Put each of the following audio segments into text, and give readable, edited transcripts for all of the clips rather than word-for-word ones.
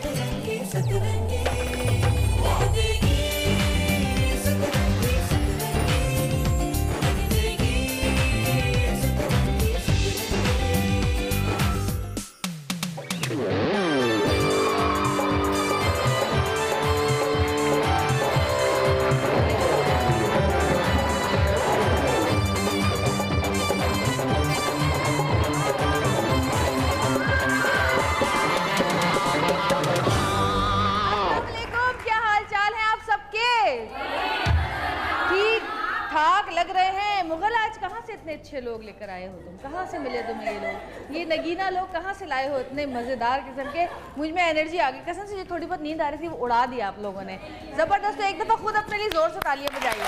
सतरंगी सतरंगी रंग देगी, सतरंगी सतरंगी रंग देगी, सतरंगी सतरंगी। लग रहे हैं मुगल, आज कहाँ से इतने अच्छे लोग लेकर आए हो तुम? कहाँ से मिले तुम्हें ये लोग? ये नगीना लोग कहाँ से लाए हो इतने मज़ेदार किस्म के? मुझ में एनर्जी आ गई कसम से। जो थोड़ी बहुत नींद आ रही थी वो उड़ा दिया आप लोगों ने, ज़बरदस्त। तो एक दफ़ा खुद अपने लिए ज़ोर से तालियां बजाइए।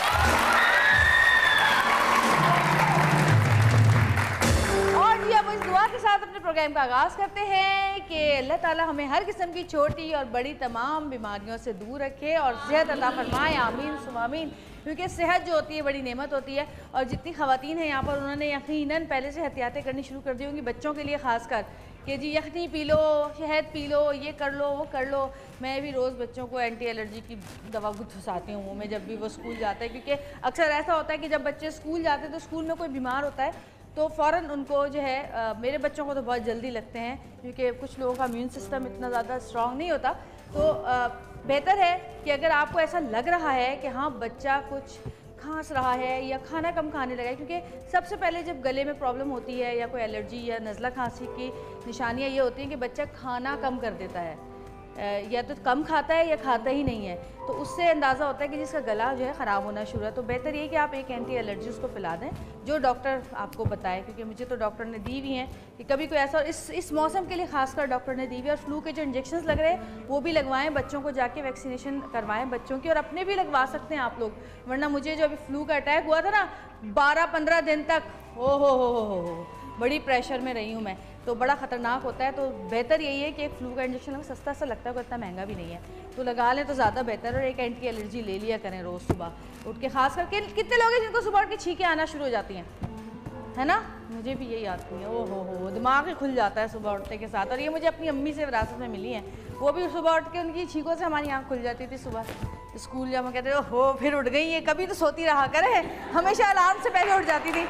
और जी अब इस दुआ के साथ अपने प्रोग्राम का आगाज़ करते हैं कि अल्लाह ताला हमें हर किस्म की छोटी और बड़ी तमाम बीमारियों से दूर रखे और सेहत अता फरमाए। आमीन सुम आमीन। क्योंकि सेहत जो होती है बड़ी नेमत होती है। और जितनी ख़वातीन हैं यहाँ पर उन्होंने यकीनन पहले से एहतियातें करनी शुरू कर दी होंगी बच्चों के लिए ख़ास कर, कि जी यखनी पी लो, शहद पी लो, ये कर लो, वो कर लो। मैं भी रोज़ बच्चों को एंटी एलर्जी की दवा घुसाती हूँ मुँह में जब भी वो स्कूल जाते हैं, क्योंकि अक्सर ऐसा होता है कि जब बच्चे स्कूल जाते हैं तो स्कूल में कोई बीमार होता है तो फ़ौरन उनको जो है मेरे बच्चों को तो बहुत जल्दी लगते हैं, क्योंकि कुछ लोगों का इम्यून सिस्टम इतना ज़्यादा स्ट्रॉन्ग नहीं होता। तो बेहतर है कि अगर आपको ऐसा लग रहा है कि हाँ बच्चा कुछ खांस रहा है या खाना कम खाने लगा है, क्योंकि सबसे पहले जब गले में प्रॉब्लम होती है या कोई एलर्जी या नज़ला खांसी की निशानियाँ ये होती हैं कि बच्चा खाना कम कर देता है, या तो कम खाता है या खाता ही नहीं है। तो उससे अंदाज़ा होता है कि जिसका गला जो है ख़राब होना शुरू है। तो बेहतर ये कि आप एक एंटी एलर्जी उसको पिला दें जो डॉक्टर आपको बताए, क्योंकि मुझे तो डॉक्टर ने दी हुई हैं कि कभी कोई ऐसा, और इस मौसम के लिए खासकर डॉक्टर ने दी हुई है। और फ्लू के जो इंजेक्शंस लग रहे हैं वो भी लगवाएं, बच्चों को जाके वैक्सीनेशन करवाएं बच्चों की, और अपने भी लगवा सकते हैं आप लोग। वरना मुझे जो अभी फ्लू का अटैक हुआ था ना 12-15 दिन तक, हो बड़ी प्रेशर में रही हूँ मैं, तो बड़ा ख़तरनाक होता है। तो बेहतर यही है कि एक फ्लू का इंजेक्शन हमें सस्ता सा लगता है, कोई इतना महंगा भी नहीं है, तो लगा लें तो ज़्यादा बेहतर। और एक एंटी एलर्जी ले लिया करें रोज़ सुबह उठ के। खास करके कितने लोग हैं जिनको सुबह उठ के छींकें आना शुरू हो जाती हैं, है ना? मुझे भी यही आती है। हो दिमाग ही खुल जाता है सुबह उठने के साथ। और ये मुझे अपनी अम्मी से विरासत में मिली हैं, वो भी सुबह उठ के उनकी छींकों से हमारी आँख खुल जाती थी सुबह स्कूल जब हम कहते हो फिर उठ गई है। कभी तो सोती रहा करे, हमेशा अलार्म से पहले उठ जाती थी।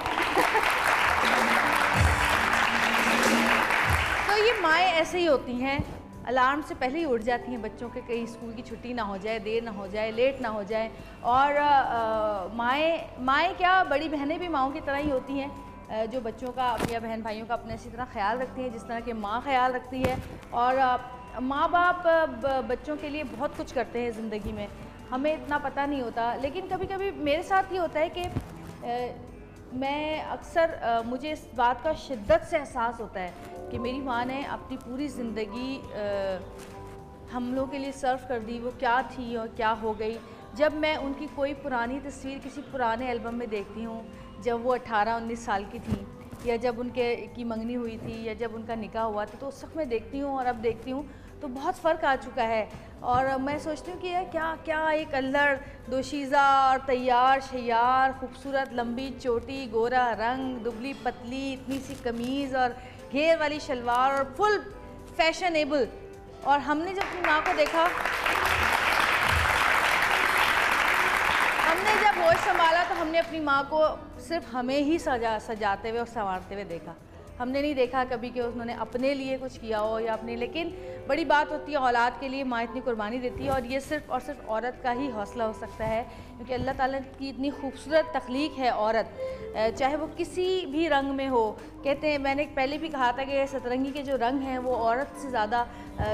तो ये माएँ ऐसे ही होती हैं, अलार्म से पहले ही उठ जाती हैं बच्चों के, कहीं स्कूल की छुट्टी ना हो जाए, देर ना हो जाए, लेट ना हो जाए। और माएँ क्या, बड़ी बहनें भी माँओं की तरह ही होती हैं, जो बच्चों का या बहन भाइयों का अपने इसी तरह ख्याल रखती हैं जिस तरह की माँ ख्याल रखती है। और माँ बाप बच्चों के लिए बहुत कुछ करते हैं ज़िंदगी में, हमें इतना पता नहीं होता। लेकिन कभी कभी मेरे साथ ही होता है कि मैं अक्सर मुझे इस बात का शिद्दत से एहसास होता है कि मेरी माँ ने अपनी पूरी ज़िंदगी हम लोगों के लिए सर्व कर दी। वो क्या थी और क्या हो गई। जब मैं उनकी कोई पुरानी तस्वीर किसी पुराने एल्बम में देखती हूँ, जब वो 18-19 साल की थी, या जब उनके की मंगनी हुई थी, या जब उनका निकाह हुआ था, तो उस वक्त मैं देखती हूँ और अब देखती हूँ तो बहुत फ़र्क आ चुका है। और मैं सोचती हूँ कि यार क्या एक अल्हड़ दोशीज़ा और तैयार शैयार, खूबसूरत लंबी चोटी, गोरा रंग, दुबली पतली, इतनी सी कमीज़ और घेर वाली शलवार और फुल फैशनेबल। और हमने जब अपनी माँ को देखा, हमने जब होश संभाला तो हमने अपनी माँ को सिर्फ हमें ही सजाते हुए और संवारते हुए देखा। हमने नहीं देखा कभी कि उन्होंने अपने लिए कुछ किया हो या अपने। लेकिन बड़ी बात होती है, औलाद के लिए माँ इतनी कुर्बानी देती है, और ये सिर्फ़ और सिर्फ औरत का ही हौसला हो सकता है, क्योंकि अल्लाह ताला की इतनी खूबसूरत तख्लीक है औरत, चाहे वो किसी भी रंग में हो। कहते हैं, मैंने पहले भी कहा था कि सतरंगी के जो रंग हैं वो औरत से ज़्यादा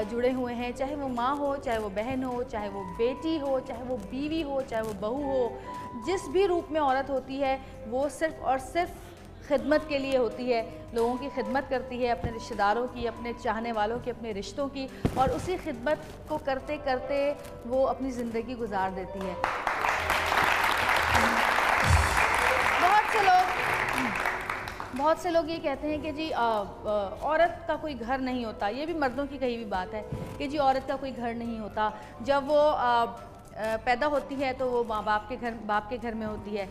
जुड़े हुए हैं, चाहे वो माँ हो, चाहे वो बहन हो, चाहे वो बेटी हो, चाहे वो बीवी हो, चाहे वो बहू हो। जिस भी रूप में औरत होती है वो सिर्फ़ और सिर्फ खिदमत के लिए होती है, लोगों की खिदमत करती है, अपने रिश्तेदारों की, अपने चाहने वालों की, अपने रिश्तों की, और उसी खिदमत को करते करते वो अपनी ज़िंदगी गुजार देती है। बहुत से लोग ये कहते हैं कि जी औरत का कोई घर नहीं होता। ये भी मर्दों की कही हुई बात है कि जी औरत का कोई घर नहीं होता। जब वो पैदा होती है तो वो माँ बाप के घर में होती है,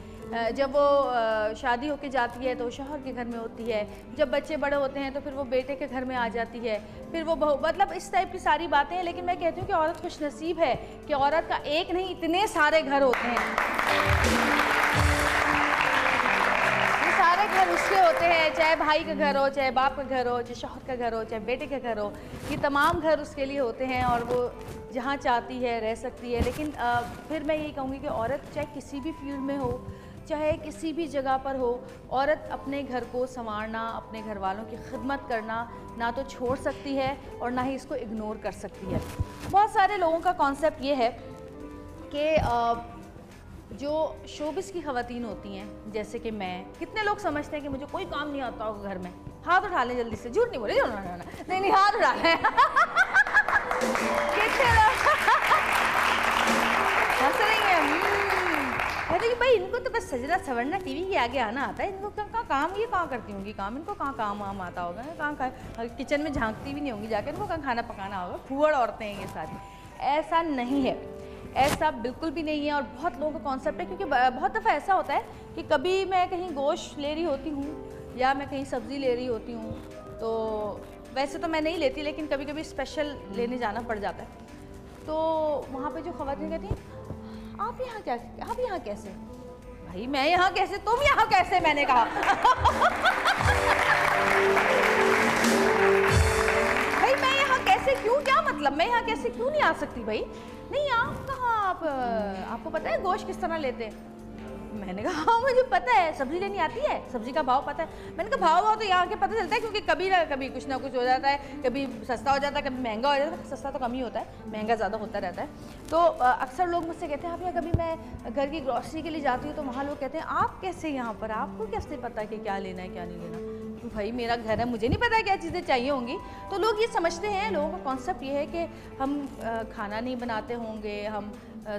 जब वो शादी होके जाती है तो वो शौहर के घर में होती है, जब बच्चे बड़े होते हैं तो फिर वो बेटे के घर में आ जाती है, फिर वो बहू, मतलब इस टाइप की सारी बातें हैं। लेकिन मैं कहती हूँ कि औरत खुशनसीब है कि औरत का एक नहीं इतने सारे घर होते हैं। सारे घर उसके होते हैं, चाहे भाई का घर हो, चाहे बाप का घर हो, चाहे शौहर का घर हो, चाहे बेटे का घर हो, ये तमाम घर उसके लिए होते हैं और वो जहाँ चाहती है रह सकती है। लेकिन फिर मैं ये कहूँगी कि औरत चाहे किसी भी फील्ड में हो, चाहे किसी भी जगह पर हो, औरत अपने घर को संवारना, अपने घर वालों की खिदमत करना ना तो छोड़ सकती है और ना ही इसको इग्नोर कर सकती है। बहुत सारे लोगों का कॉन्सेप्ट ये है कि जो शोबिस की ख़वातीन होती हैं, जैसे कि मैं, कितने लोग समझते हैं कि मुझे कोई काम नहीं आता होगा घर में। हाथ उठा लें जल्दी से, झूठ नहीं बोले, नहीं हाथ उठा लें। कितने लोग हंस रही हैं। कहते कि भाई इनको तो बस सजना सवरना टीवी के आगे आना आता है, इनको कहाँ काम, ये कहाँ करती होंगी काम, इनको कहाँ काम वाम आता होगा, कहाँ किचन में झांकती भी नहीं होंगी जाकर, इनको कहाँ खाना पकाना होगा। फूहड़ औरतें हैं ये सारी। ऐसा नहीं है, ऐसा बिल्कुल भी नहीं है। और बहुत लोगों का कॉन्सेप्ट है, क्योंकि बहुत दफ़ा ऐसा होता है कि कभी मैं कहीं गोश्त ले रही होती हूँ या मैं कहीं सब्ज़ी ले रही होती हूँ, तो वैसे तो मैं नहीं लेती, लेकिन कभी कभी स्पेशल लेने जाना पड़ जाता है। तो वहाँ पे जो ख़वातीन कहती हैं आप यहाँ कैसे? भाई मैं यहाँ कैसे, तुम यहाँ कैसे, मैंने कहा। भाई मैं यहाँ कैसे, क्यों, क्या मतलब, मैं यहाँ कैसे क्यों नहीं आ सकती? भाई नहीं, आप कहाँ, आपको पता है गोश्त किस तरह लेते हैं? मैंने कहा हाँ मुझे पता है। सब्जी लेनी आती है, सब्जी का भाव पता है? मैंने कहा भाव तो यहाँ के पता चलता है, क्योंकि कभी ना कभी कुछ ना कुछ हो जाता है, कभी सस्ता हो जाता है, कभी महंगा हो जाता है। सस्ता तो कम ही होता है, महंगा ज़्यादा होता रहता है। तो अक्सर लोग मुझसे कहते हैं आप यहाँ, कभी मैं घर की ग्रॉसरी के लिए जाती हूँ तो वहाँ लोग कहते हैं आप कैसे यहाँ पर, आपको कैसे पता है कि क्या लेना है क्या नहीं लेना? तो भाई मेरा घर है, मुझे नहीं पता क्या चीज़ें चाहिए होंगी। तो लोग ये समझते हैं, लोगों का कॉन्सेप्ट ये है कि हम खाना नहीं बनाते होंगे, हम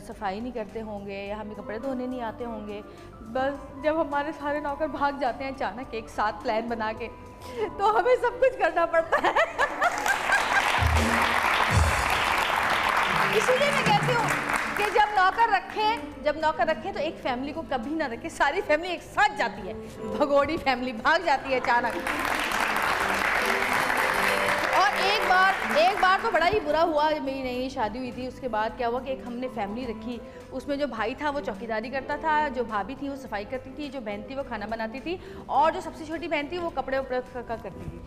सफाई नहीं करते होंगे, या हमें कपड़े धोने नहीं आते होंगे। बस जब हमारे सारे नौकर भाग जाते हैं अचानक एक साथ प्लान बना के, तो हमें सब कुछ करना पड़ता है। इसीलिए मैं कहती हूँ कि जब नौकर रखें तो एक फैमिली को कभी ना रखें, सारी फैमिली एक साथ जाती है, भगोड़ी फैमिली भाग जाती है अचानक। और एक बार तो बड़ा ही बुरा हुआ, जब मेरी नई शादी हुई थी उसके बाद क्या हुआ कि एक हमने फैमिली रखी, उसमें जो भाई था वो चौकीदारी करता था, जो भाभी थी वो सफाई करती थी, जो बहन थी वो खाना बनाती थी, और जो सबसे छोटी बहन थी वो कपड़े उपड़े का करती थी।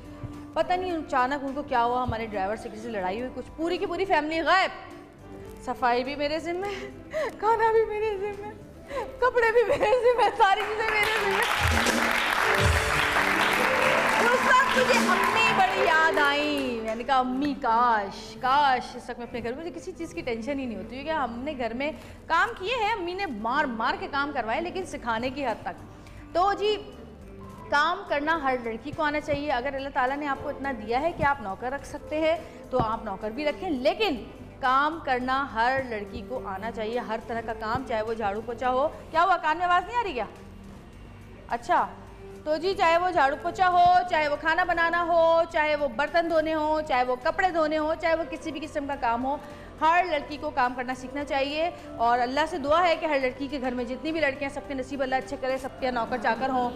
पता नहीं अचानक उनको क्या हुआ, हमारे ड्राइवर से किसी से लड़ाई हुई, कुछ पूरी की पूरी फैमिली गायब। सफाई भी मेरे जिम्मे, खाना भी मेरे जिम्मे, कपड़े भी मेरे जिम्मे, सारी चीज़ें मेरे जिम्मे। उस वक्त मुझे अम्मी बड़ी याद आई। मैंने कहा अम्मी काश इस वक्त मैं अपने घर में, मुझे किसी चीज़ की टेंशन ही नहीं होती है कि हमने घर में काम किए हैं, अम्मी ने मार के काम करवाए, लेकिन सिखाने की हद तक। तो जी काम करना हर लड़की को आना चाहिए। अगर अल्लाह ताला ने आपको इतना दिया है कि आप नौकर रख सकते हैं तो आप नौकर भी रखें, लेकिन काम करना हर लड़की को आना चाहिए, हर तरह का काम, चाहे वो झाड़ू पोछा हो। क्या हुआ, कान में आवाज़ नहीं आ रही क्या? अच्छा, तो जी चाहे वो झाड़ू पोछा हो, चाहे वो खाना बनाना हो, चाहे वो बर्तन धोने हो, चाहे वो कपड़े धोने हो, चाहे वो किसी भी किस्म का काम हो, हर लड़की को काम करना सीखना चाहिए। और अल्लाह से दुआ है कि हर लड़की के घर में जितनी भी लड़कियां, सबके नसीब अल्लाह अच्छे करे, सबके नौकर चाकर हों।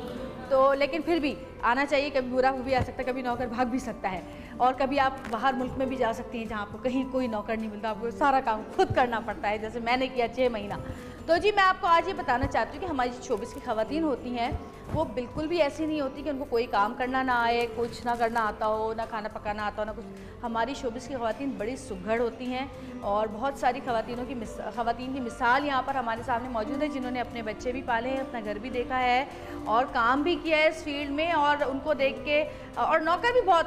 तो लेकिन फिर भी आना चाहिए, कभी बुरा भी आ सकता है, कभी नौकर भाग भी सकता है, और कभी आप बाहर मुल्क में भी जा सकती हैं जहाँ आपको कहीं कोई नौकर नहीं मिलता, आपको सारा काम खुद करना पड़ता है, जैसे मैंने किया 6 महीना। तो जी मैं आपको आज ये बताना चाहती हूँ कि हमारी जो शोबिस की ख़वातीन होती हैं वो बिल्कुल भी ऐसी नहीं होती कि उनको कोई काम करना ना आए, कुछ ना करना आता हो, ना खाना पकाना आता हो, ना कुछ। हमारी शोबिस की ख़वातीन बड़ी सुघड़ होती हैं, और बहुत सारी ख़वातीन की मिसाल यहाँ पर हमारे सामने मौजूद है, जिन्होंने अपने बच्चे भी पाले हैं, अपना घर भी देखा है और काम भी किया है इस फील्ड में। और उनको देख के, और नौकर भी बहुत,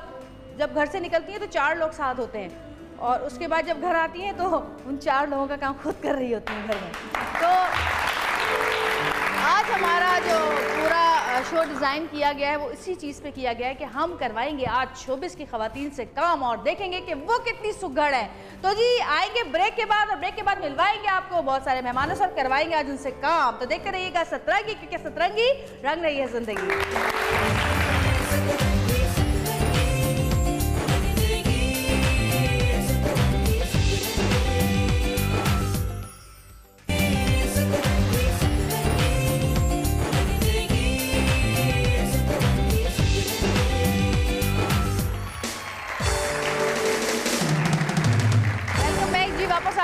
जब घर से निकलती हैं तो 4 लोग साथ होते हैं, और उसके बाद जब घर आती हैं तो उन 4 लोगों का काम खुद कर रही होती हैं घर में। तो आज हमारा जो पूरा शो डिज़ाइन किया गया है वो इसी चीज़ पे किया गया है कि हम करवाएंगे आज शोबिस की ख़वातीन से काम और देखेंगे कि वो कितनी सुघड़ है। तो जी आएंगे ब्रेक के बाद, और ब्रेक के बाद मिलवाएंगे आपको बहुत सारे मेहमानों से, करवाएंगे आज उनसे काम। तो देखते रहिएगा सतरंगी, क्योंकि सतरंगी रंग रही है ज़िंदगी।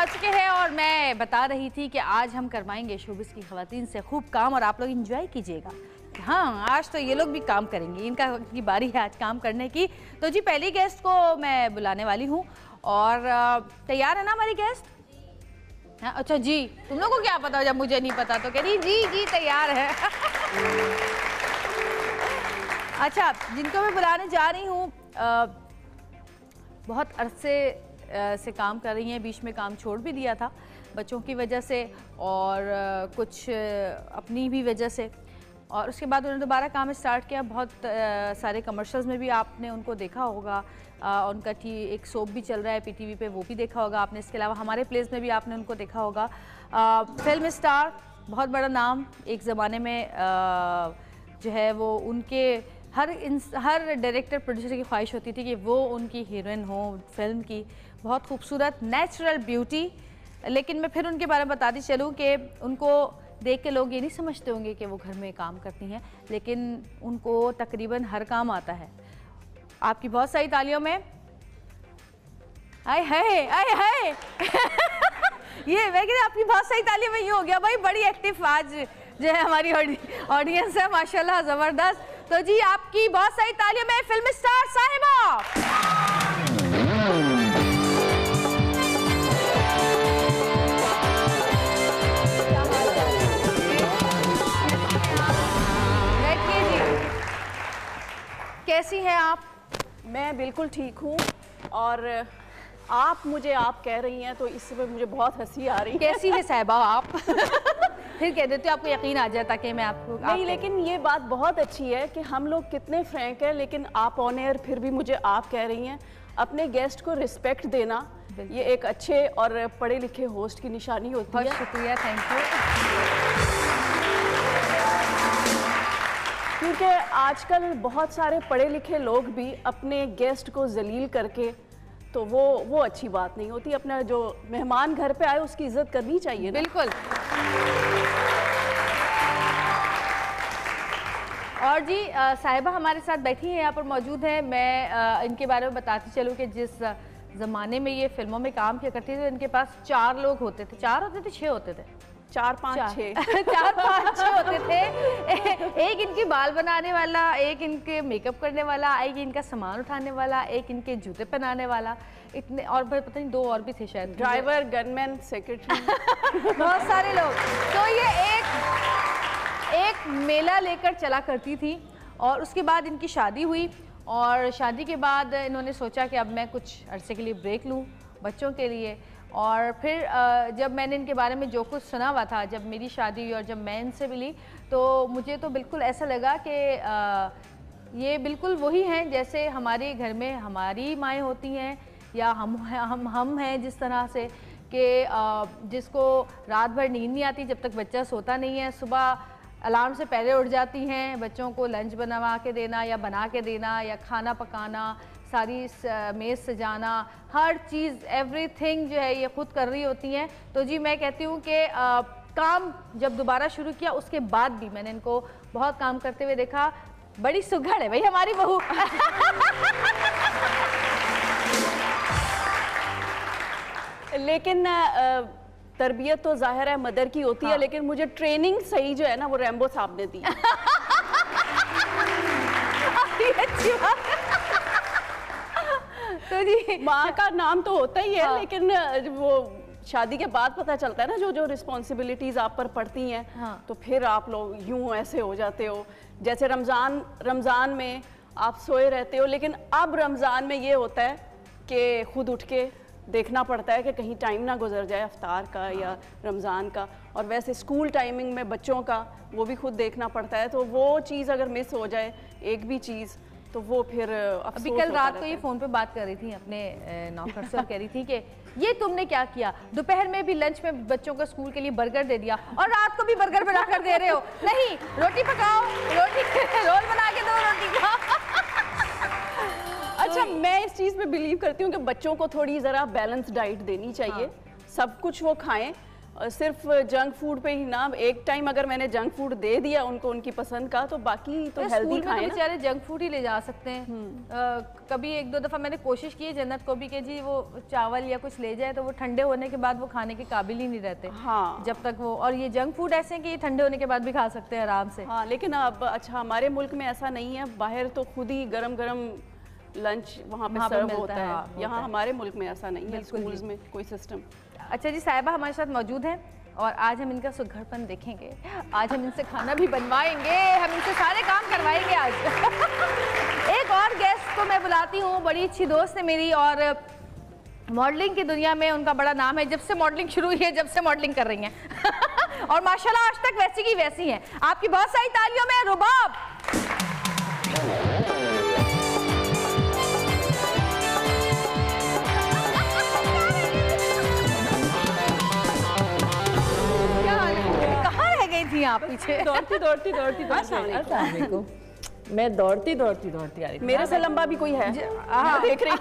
पहुंच चुके हैं और मैं बता रही थी कि आज हम करवाएंगे शोबिस की खवातीन से खूब काम और आप लोग एंजॉय कीजिएगा। हाँ, आज तो ये लोग भी काम करेंगे, इनकी बारी है आज काम करने की। तो जी पहली गेस्ट को मैं बुलाने वाली हूँ और तैयार है ना हमारी गेस्ट? हाँ, अच्छा जी, तुम लोगों को क्या पता जब मुझे नहीं पता तो कह रही जी तैयार है। अच्छा, जिनको मैं बुलाने जा रही हूँ बहुत अरसे से काम कर रही हैं, बीच में काम छोड़ भी दिया था बच्चों की वजह से और कुछ अपनी भी वजह से, और उसके बाद उन्होंने दोबारा काम स्टार्ट किया। बहुत सारे कमर्शियल्स में भी आपने उनको देखा होगा, उनका एक सोप भी चल रहा है पीटीवी पे, वो भी देखा होगा आपने। इसके अलावा हमारे प्लेस में भी आपने उनको देखा होगा। फिल्म स्टार, बहुत बड़ा नाम एक ज़माने में जो है वो उनके हर डायरेक्टर प्रोड्यूसर की ख्वाहिश होती थी कि वो उनकी हीरोइन हो फिल्म की। बहुत खूबसूरत नेचुरल ब्यूटी। लेकिन मैं फिर उनके बारे में बताती चलूँ कि उनको देख के लोग ये नहीं समझते होंगे कि वो घर में काम करती हैं, लेकिन उनको तकरीबन हर काम आता है। आपकी बहुत सारी तालियों में आए हाय ये मैं कहती आपकी बहुत सारी तालियों में ये हो गया भाई, बड़ी एक्टिव आज जो है हमारी ऑडियंस है माशाल्लाह, ज़बरदस्त। तो जी आपकी बहुत सारी तालियों में फिल्म स्टार साहिबा। बैठिए जी, कैसी हैं आप? मैं बिल्कुल ठीक हूँ और आप मुझे आप कह रही हैं तो इस समय मुझे बहुत हंसी आ रही है। कैसी है साहिबा आप? फिर कह देते हो आपको यकीन आ जाए ताकि मैं आपको नहीं, लेकिन ये बात बहुत अच्छी है कि हम लोग कितने फ्रैंक हैं, लेकिन आप ऑन एयर फिर भी मुझे आप कह रही हैं। अपने गेस्ट को रिस्पेक्ट देना ये एक अच्छे और पढ़े लिखे होस्ट की निशानी होती है। बहुत शुक्रिया, थैंक यू। क्योंकि आजकल बहुत सारे पढ़े लिखे लोग भी अपने गेस्ट को जलील करके, तो वो अच्छी बात नहीं होती। अपना जो मेहमान घर पे आए उसकी इज्जत करनी चाहिए ना? बिल्कुल। और जी साहिबा हमारे साथ बैठी हैं, यहाँ पर मौजूद हैं। मैं इनके बारे में बताती चलूँ कि जिस ज़माने में ये फिल्मों में काम किया करते थे, इनके पास 4 लोग होते थे। 4 होते थे, 6 होते थे? 4, 5, 6 4, 5, 6 होते थे। एक इनके बाल बनाने वाला, एक इनके मेकअप करने वाला, एक इनका सामान उठाने वाला, एक इनके जूते पहनाने वाला, इतने और पता नहीं 2 और भी थे शायद, ड्राइवर, गनमैन, सेक्रेटरी बहुत सारे लोग। तो ये एक मेला लेकर चला करती थी और उसके बाद इनकी शादी हुई और शादी के बाद इन्होंने सोचा कि अब मैं कुछ अरसे के लिए ब्रेक लूँ बच्चों के लिए। और फिर जब मैंने इनके बारे में जो कुछ सुना हुआ था, जब मेरी शादी हुई और जब मैं इनसे मिली, तो मुझे तो बिल्कुल ऐसा लगा कि ये बिल्कुल वही हैं जैसे हमारे घर में हमारी माएँ होती हैं या हम हैं, जिस तरह से कि जिसको रात भर नींद नहीं आती जब तक बच्चा सोता नहीं है, सुबह अलार्म से पहले उठ जाती हैं, बच्चों को लंच बनवा के देना या बना के देना या खाना पकाना, सारी मेज़ सजाना, हर चीज़ एवरीथिंग जो है ये खुद कर रही होती हैं। तो जी मैं कहती हूँ कि काम जब दोबारा शुरू किया उसके बाद भी मैंने इनको बहुत काम करते हुए देखा। बड़ी सुघड़ है भाई हमारी बहू। लेकिन तरबियत तो जाहिर है मदर की होती है, लेकिन मुझे ट्रेनिंग सही जो है ना वो रैम्बो साहब ने दी। अच्छी बात। तो जी माँ का नाम तो होता ही है, लेकिन वो शादी के बाद पता चलता है ना जो रिस्पॉन्सिबिलिटीज आप पर पड़ती हैं, तो फिर आप लोग यूं ऐसे हो जाते हो। जैसे रमज़ान में आप सोए रहते हो, लेकिन अब रमज़ान में ये होता है कि खुद उठ के देखना पड़ता है कि कहीं टाइम ना गुजर जाए अफ्तार का या रमज़ान का। और वैसे स्कूल टाइमिंग में बच्चों का वो भी खुद देखना पड़ता है, तो वो चीज़ अगर मिस हो जाए एक भी चीज़ तो वो फिर अभी कल रात को ये फ़ोन पे बात कर रही थी अपने नौकर से और कह रही थी कि ये तुमने क्या किया, दोपहर में भी लंच में बच्चों को स्कूल के लिए बर्गर दे दिया और रात को भी बर्गर बना कर दे रहे हो। नहीं, रोटी पकाओ, रोटी रोल बना के दो, रोटी खाओ। अच्छा, मैं इस चीज़ पे बिलीव करती हूँ कि बच्चों को थोड़ी ज़रा बैलेंस डाइट देनी चाहिए। सब कुछ वो खाएं सिर्फ जंक फूड पे ही ना, एक टाइम अगर मैंने जंक फूड दे दिया उनको उनकी पसंद का, तो बाकी तो हेल्दी खाएं ना। बेचारे जंक फूड ही ले जा सकते हैं। कभी एक दो दफ़ा मैंने कोशिश की जन्नत को भी कि जी वो चावल या कुछ ले जाए तो वो ठंडे होने के बाद वो खाने के काबिल ही नहीं रहते। हाँ, जब तक वो, और ये जंक फूड ऐसे हैं कि ये ठंडे होने के बाद भी खा सकते हैं आराम से। हाँ, लेकिन अब अच्छा हमारे मुल्क में ऐसा नहीं है, बाहर तो खुद ही गरम गरम लंच वहाँ पे सर्व होता है। हाँ, यहाँ हमारे मुल्क में ऐसा नहीं है, स्कूल्स में कोई सिस्टम। अच्छा जी, साहिबा हमारे साथ मौजूद हैं और आज हम इनका सुघड़पन देखेंगे, आज हम इनसे खाना भी बनवाएंगे, हम इनसे सारे काम करवाएंगे आज। एक और गेस्ट को मैं बुलाती हूँ, बड़ी अच्छी दोस्त है मेरी और मॉडलिंग की दुनिया में उनका बड़ा नाम है। जब से मॉडलिंग शुरू हुई है, जब से मॉडलिंग कर रही हैं और माशाल्लाह आज तक वैसी की वैसी हैं। आपकी बहुत सारी तालियों में रुबाब। थी आप पीछे दौड़ती मैं दौड़ती आ रही। मेरे से लंबा भी कोई है? देख रही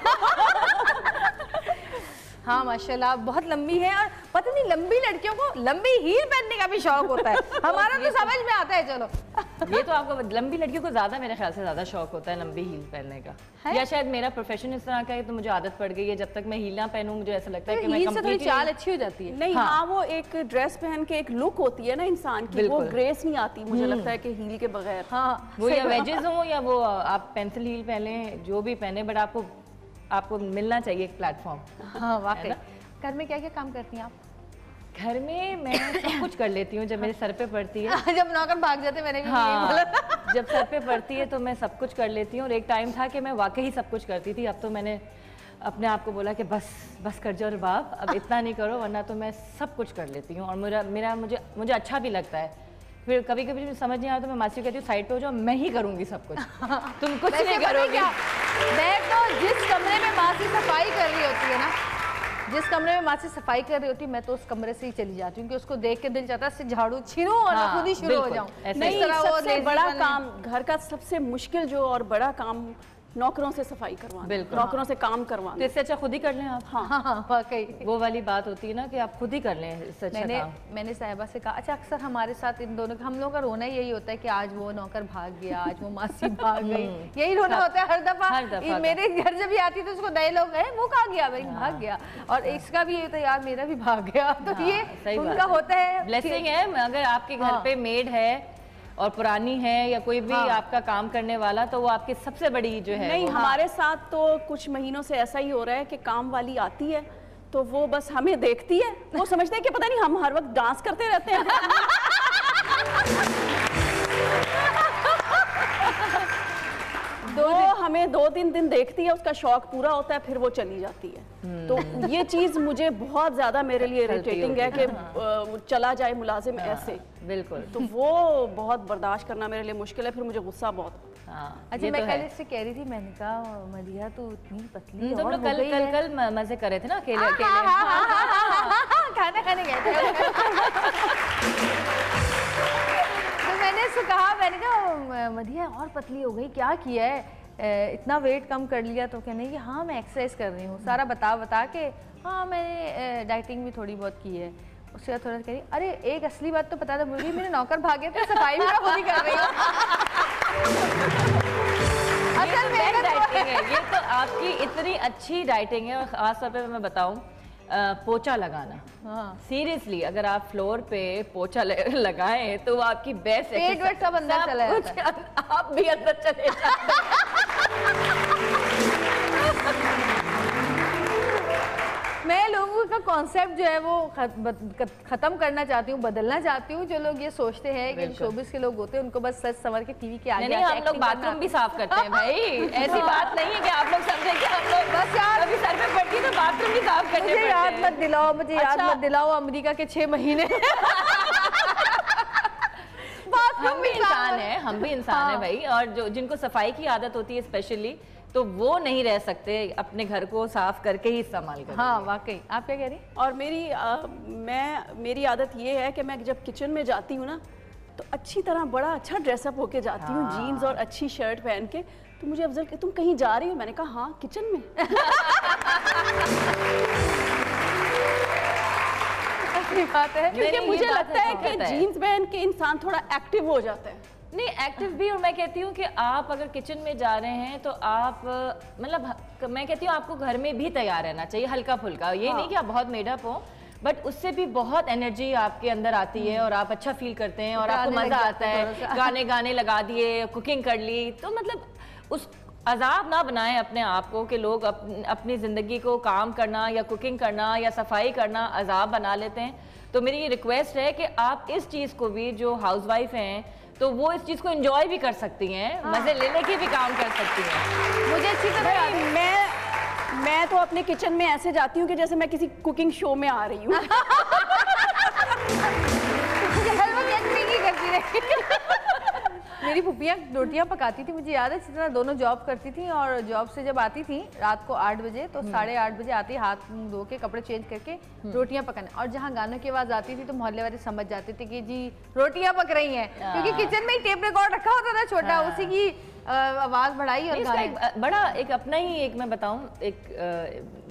हाँ माशाल्लाह बहुत लंबी है। और पता नहीं लंबी लड़कियों को लंबी हील पहनने का भी शौक होता है। हमारा तो समझ में आता है। चलो ये तो आपको लंबी लड़कियों को ज्यादा, मेरे ख्याल से ज्यादा शौक होता है लंबी हील पहनने का, या शायद मेरा प्रोफेशन इस तरह का है तो मुझे आदत पड़ गई है। जब तक मैं हील ना पहनूं मुझे ऐसा लगता है कि मैं थोड़ी चाल अच्छी हो जाती है। नहीं हाँ, वो एक ड्रेस पहन के एक लुक होती है ना इंसान की, वो ग्रेस नहीं आती मुझे लगता है कि हील के बगैर। हाँ वो या वेजेस हो या वो आप पेंसिल हील पहने, जो भी पहने, बट आपको मिलना चाहिए एक प्लेटफॉर्म। हाँ वाकई। घर में क्या क्या काम करती हैं आप? घर में मैं सब कुछ कर लेती हूँ जब मेरे सर पे पड़ती है। जब नौकर भाग जाते मैंने भी हाँ, बोला। जब सर पे पड़ती है तो मैं सब कुछ कर लेती हूँ। और एक टाइम था कि मैं वाकई सब कुछ करती थी। अब तो मैंने अपने आप को बोला कि बस कर जाओ बाप, अब इतना नहीं करो, वरना तो मैं सब कुछ कर लेती हूँ। और मुझे अच्छा भी लगता है। फिर कभी कभी मुझे समझ नहीं आता तो मैं मासी को कहती हूँ साइड पे हो जाओ, मैं ही करूँगी सब कुछ, तुम कुछ नहीं करोगी। मैं तो जिस कमरे में मासी सफाई कर रही होती है ना, जिस कमरे में मासी सफाई कर रही होती है, मैं तो उस कमरे से ही चली जाती हूँ कि उसको देख के दिल चाहता है झाड़ू छीनूं और मैं खुद ही शुरू हो जाऊँ। नहीं, सबसे बड़ा काम घर का, सबसे मुश्किल जो और बड़ा काम नौकरों से सफाई करवाना, नौकरों से काम करवाना। तो इससे अच्छा खुद ही कर लें आप। हाँ वाकई वो वाली बात होती है ना कि आप खुद ही कर लें, इससे अच्छा काम। मैंने साहिबा से कहा, अच्छा अक्सर हमारे साथ इन दोनों, हम लोगों का रोना यही होता है कि आज वो नौकर भाग गया, आज वो मासी भाग गई, यही रोना होता है हर दफा। मेरे घर जब भी आती तो उसको नए लोग गए, वो कहाँ गया भाई, भाग गया। और इसका भी ये था यार मेरा भी भाग गया। तो ये उनका होता है ब्लेसिंग है। अगर आपके घर पे मेड है और पुरानी है या कोई भी आपका काम करने वाला, तो वो आपकी सबसे बड़ी जो है। नहीं, हमारे साथ तो कुछ महीनों से ऐसा ही हो रहा है कि काम वाली आती है तो वो बस हमें देखती है, वो समझते हैं कि पता नहीं हम हर वक्त डांस करते रहते हैं। वो हमें 2-3 दिन देखती है, उसका शौक पूरा होता है, फिर वो चली जाती है। तो ये चीज मुझे बहुत ज्यादा मेरे लिए इरिटेटिंग है कि चला जाए मुलाजिम ऐसे। बिल्कुल। तो वो बहुत बर्दाश्त करना मेरे लिए मुश्किल है, फिर मुझे गुस्सा बहुत। अच्छा, मैं कल इससे कह रही थी, मैंने कहा मदिया तू इतनी पतली तुम लोग कल मजे कर रहे थे ना अकेले खाना खाने गए थे। तो मैंने उसको कहा, मैंने कहा मदिया और पतली हो गई, क्या किया है, इतना वेट कम कर लिया? तो कहने कि हाँ मैं एक्सरसाइज कर रही हूँ, सारा बता के हाँ मैंने डाइटिंग भी थोड़ी बहुत की है। उसके बाद थोड़ा कह रही, अरे एक असली बात तो पता था मुझे, मेरे नौकर भागे थे, सफाई भी मैं खुद ही कर रही हूँ। असल में डाइटिंग है ये, तो आपकी इतनी अच्छी डाइटिंग है। और खास तौर पे मैं बताऊँ, पोछा लगाना, सीरियसली अगर आप फ्लोर पे पोछा लगाएं तो वो आपकी बेस्ट पेट सब अंदर चला जाता है, आप भी अंदर चले जाते हैं। मैं लोगों का कॉन्सेप्ट जो है वो खत्म करना चाहती हूँ, बदलना चाहती हूँ। जो लोग ये सोचते हैं कि शोबिस के लोग होते हैं उनको बस सच संवर के टीवी के आगे नहीं, हम लोग बाथरूम भी साफ करते हैं भाई। ऐसी बात नहीं है कि आप लोग समझे कि हम लोग बस यार अभी सर पे पड़ती तो बाथरूम भी साफ करते हैं। मुझे याद मत दिलाओ, मुझे याद मत दिलाओ अमेरिका के 6 महीने। हम भी इंसान है, हम भी इंसान है भाई। और जो जिनको सफाई की आदत होती है स्पेशली, तो वो नहीं रह सकते, अपने घर को साफ करके ही इस्तेमाल करें। हाँ वाकई। आप क्या कह रही? और मेरी आदत ये है कि मैं जब किचन में जाती हूँ ना तो अच्छी तरह बड़ा अच्छा ड्रेसअप होके जाती हूँ, जीन्स और अच्छी शर्ट पहन के। तो मुझे अफजल कि तुम कहीं जा रही हो? मैंने कहा हाँ किचन में। सही बात है। क्योंकि ये मुझे बात लगता है कि पता है। जीन्स पहन के इंसान थोड़ा एक्टिव हो जाता है। नहीं एक्टिव भी, और मैं कहती हूँ कि आप अगर किचन में जा रहे हैं तो आप मतलब मैं कहती हूँ आपको घर में भी तैयार रहना चाहिए, हल्का फुल्का। ये नहीं कि आप बहुत मेडअप हो, बट उससे भी बहुत एनर्जी आपके अंदर आती है और आप अच्छा फील करते हैं और आपको मजा आता है। गाने लगा दिए, कुकिंग कर ली, तो मतलब उस अजाब ना बनाएं अपने आप को कि लोग अपनी ज़िंदगी को काम करना या कुकिंग करना या सफाई करना अजाब बना लेते हैं। तो मेरी ये रिक्वेस्ट है कि आप इस चीज़ को भी, जो हाउसवाइफ हैं तो वो इस चीज़ को एंजॉय भी कर सकती हैं, मज़े लेने के भी काम कर सकती हैं। मुझे अच्छी तरह मैं तो अपने किचन में ऐसे जाती हूँ कि जैसे मैं किसी कुकिंग शो में आ रही हूँ। करती रही। मेरी फुफियाँ रोटियां पकाती थी, मुझे याद है अच्छी तरह। दोनों जॉब करती थी और जॉब से जब आती थी रात को 8 बजे तो 8:30 बजे आती, हाथ मुंह धो के कपड़े चेंज करके रोटियां पकाने। और जहाँ गानों की आवाज़ आती थी तो मोहल्ले वाले समझ जाते थे कि जी रोटियां पक रही हैं, क्योंकि किचन में ही टेप रिकॉर्ड रखा होता था छोटा, उसी की आवाज़ बढ़ाई और इसका एक बड़ा एक अपना ही एक मैं बताऊं एक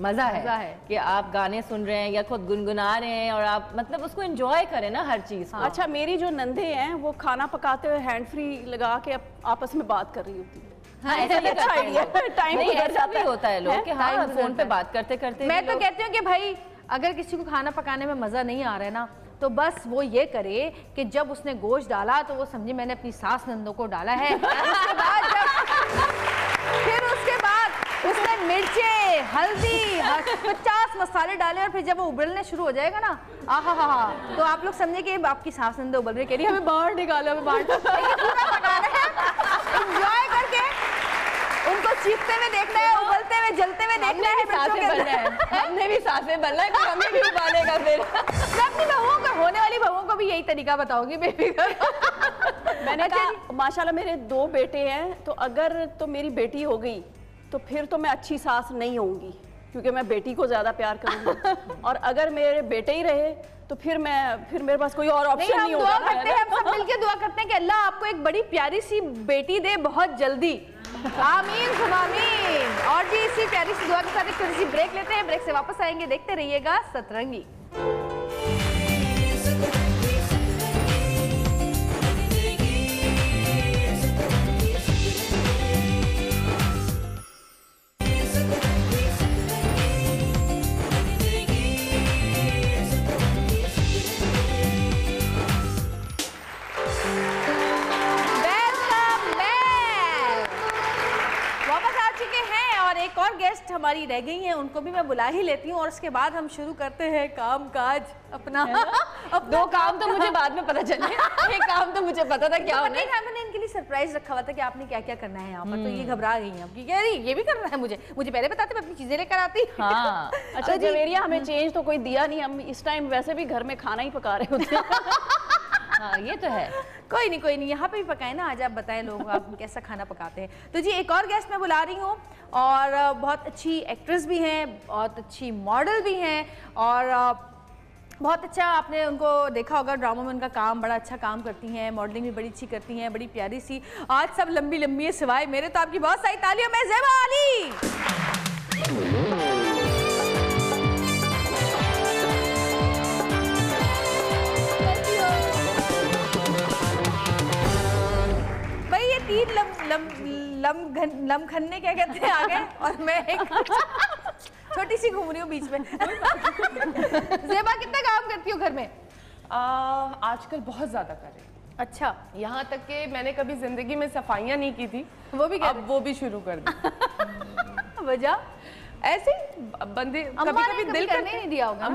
मजा है कि आप गाने सुन रहे हैं या खुद गुनगुना रहे हैं और आप मतलब उसको एंजॉय करें ना हर चीज को। अच्छा, मेरी जो नंदे हैं वो खाना पकाते हुए हैंड फ्री लगा के आपस में बात कर रही होती है। हाँ, ऐसा भी अच्छा आइडिया है। टाइम नहीं, गुजर ऐसा जाता भी होता है लोग कि हाँ टाइम फोन पे बात करते करते। मैं तो कहती हूँ कि भाई अगर किसी को खाना पकाने में मजा नहीं आ रहा है ना, तो बस वो ये करे कि जब उसने गोश्त डाला तो वो समझे मैंने अपनी सास नंदों को डाला है। फिर उसके बाद उसने मिर्चे, हल्दी, 50 मसाले डाले और फिर जब वो उबलने शुरू हो जाएगा ना, आहा, तो आप लोग समझे कि आपकी सास नंदे उबल रही, कह रही हमें बाहर निकालो, हमें बाहर। पूरा पकाना है, एंजॉय करके उनको चीखते हुए देखना है, उबलते हुए जलते हुए देखना है। हमने भी सासें बनना है, हमें भी उबालेगा फिर। मैं अपनी बहुओं को, होने वाली बहुओं को भी यही तरीका बताऊंगी बेबी का। मैंने कहा माशाल्लाह मेरे 2 बेटे हैं, तो अगर तो मेरी बेटी हो गई तो फिर तो मैं अच्छी सास नहीं होंगी, क्योंकि मैं बेटी को ज्यादा प्यार करूंगी। और अगर मेरे बेटे ही रहे तो फिर मेरे पास कोई और ऑप्शन नहीं होगा। दुआ करते हैं, हम सब मिलके दुआ करते हैं कि अल्लाह आपको एक बड़ी प्यारी सी बेटी दे बहुत जल्दी। आमीन सुमा आमीन। और जी इसी प्यारी सी दुआ के साथ एक छोटी सी ब्रेक लेते हैं, ब्रेक से वापस आएंगे, देखते रहिएगा सतरंगी। एक और गेस्ट हमारी रह गई हैं, उनको भी मैं बुला ही लेती हूँ और उसके बाद हम शुरू करते हैं काम काज अपना। अब 2 काम तो मुझे बाद में पता चले, एक काम तो मुझे पता था क्या होना है। मैंने इनके लिए सरप्राइज रखा हुआ था कि आपने क्या क्या करना है यहाँ पर, तो ये घबरा गई हैं अब कि अरे ये भी करना है मुझे पहले बताते, मैं अपनी चीजें लेकर आती। हाँ। अच्छा जवेरिया, हमें चेंज तो कोई दिया नहीं, हम इस टाइम वैसे भी घर में खाना ही पका रहे होते हैं। हाँ ये तो है। कोई नहीं, यहाँ पे भी पकाए ना, आज आप बताएं लोग आप कैसा खाना पकाते हैं। तो जी एक और गेस्ट मैं बुला रही हूँ और बहुत अच्छी एक्ट्रेस भी हैं, बहुत अच्छी मॉडल भी हैं और बहुत अच्छा आपने उनको देखा होगा ड्रामा में, उनका काम बड़ा अच्छा काम करती हैं, मॉडलिंग भी बड़ी अच्छी करती हैं, बड़ी प्यारी सी। आज सब लंबी लंबी है सिवाय मेरे, तो आपकी बहुत सारी तालियों में ज़ेबा अली। लमखन्ने क्या कहते हैं आ गए और मैं एक छोटी सी घूम रही हूँ बीच में। ज़ेबा कितना काम करती हो घर में? आजकल बहुत ज्यादा कर रही हूँ। अच्छा, यहाँ तक कि मैंने कभी जिंदगी में सफाइयाँ नहीं की थी, वो भी अब वो भी शुरू कर दी। वजह ऐसे बंदे कभी दिल करने नहीं दिया होगा।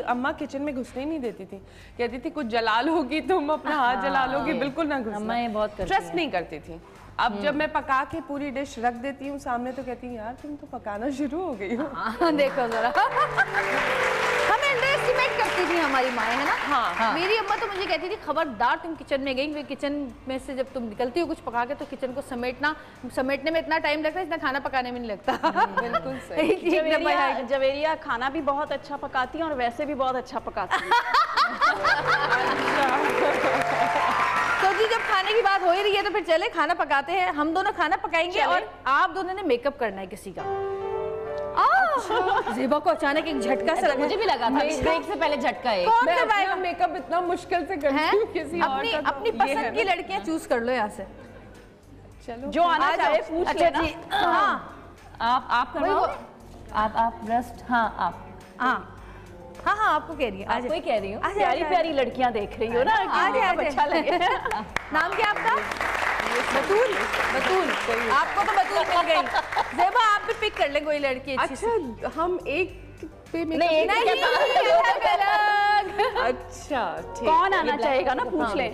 अम्मा किचन में घुसने नहीं देती थी, कहती थी कुछ जला लोगी तुम, अपना हाथ जला लोगी, बिल्कुल ना घुसना। अम्मा ये बहुत करती ट्रस्ट नहीं करती थी। अब जब मैं पका के पूरी डिश रख देती हूँ सामने तो कहती हूँ यार तुम तो पकाना शुरू हो गई हो। देखो जरा, हमें अंडरएस्टिमेट करती थी हमारी माएँ, है ना। हाँ। मेरी अम्मा तो मुझे कहती थी खबरदार तुम किचन में गई, फिर किचन में से जब तुम निकलती हो कुछ पका के तो किचन को समेटने में इतना टाइम लगता है जितना खाना पकाने में नहीं लगता। बिल्कुल सही। जवेरिया खाना भी बहुत अच्छा पकाती है और वैसे भी बहुत अच्छा पकाती है। तो जी जब खाने की बात हो ही रही है तो फिर चले खाना पकाते हैं। हम दोनों खाना पकाएंगे और आप दोनों ने मेकअप करना है किसी का। ज़ेबा को अचानक एक झटका सा लगा। मुझे भी लगा था ब्रेक से पहले झटका है। कौन मैं करवाएगा? अपना मेकअप इतना मुश्किल से करती हूँ किसी और अपनी का तो अपनी ये है पसंद की ना। लड़कियां चूज कर लो यहाँ से। चलो जो आना आ चाहे जाओ। पूछ अच्छा लेना। जी, हाँ आप करवाओगे? आप ब्रेस्ट, हाँ आप हाँ हाँ हाँ आपको कह रही है। आपको ही कह रही हूँ। प्यारी प्यारी लड़कियां देख रही हो ना कि आ जाए, makeup आ जाए। अच्छा लगे। नाम क्या आपका? बतूल। बतूल, आपको तो बतूल मिल गई। ज़ेबा आप भी पिक कर ले कोई लड़की अच्छी सी। अच्छा हम एक पे नहीं, मेकअप नहीं अलग-अलग। अच्छा ठीक। कौन आना चाहेगा ना पूछ ले।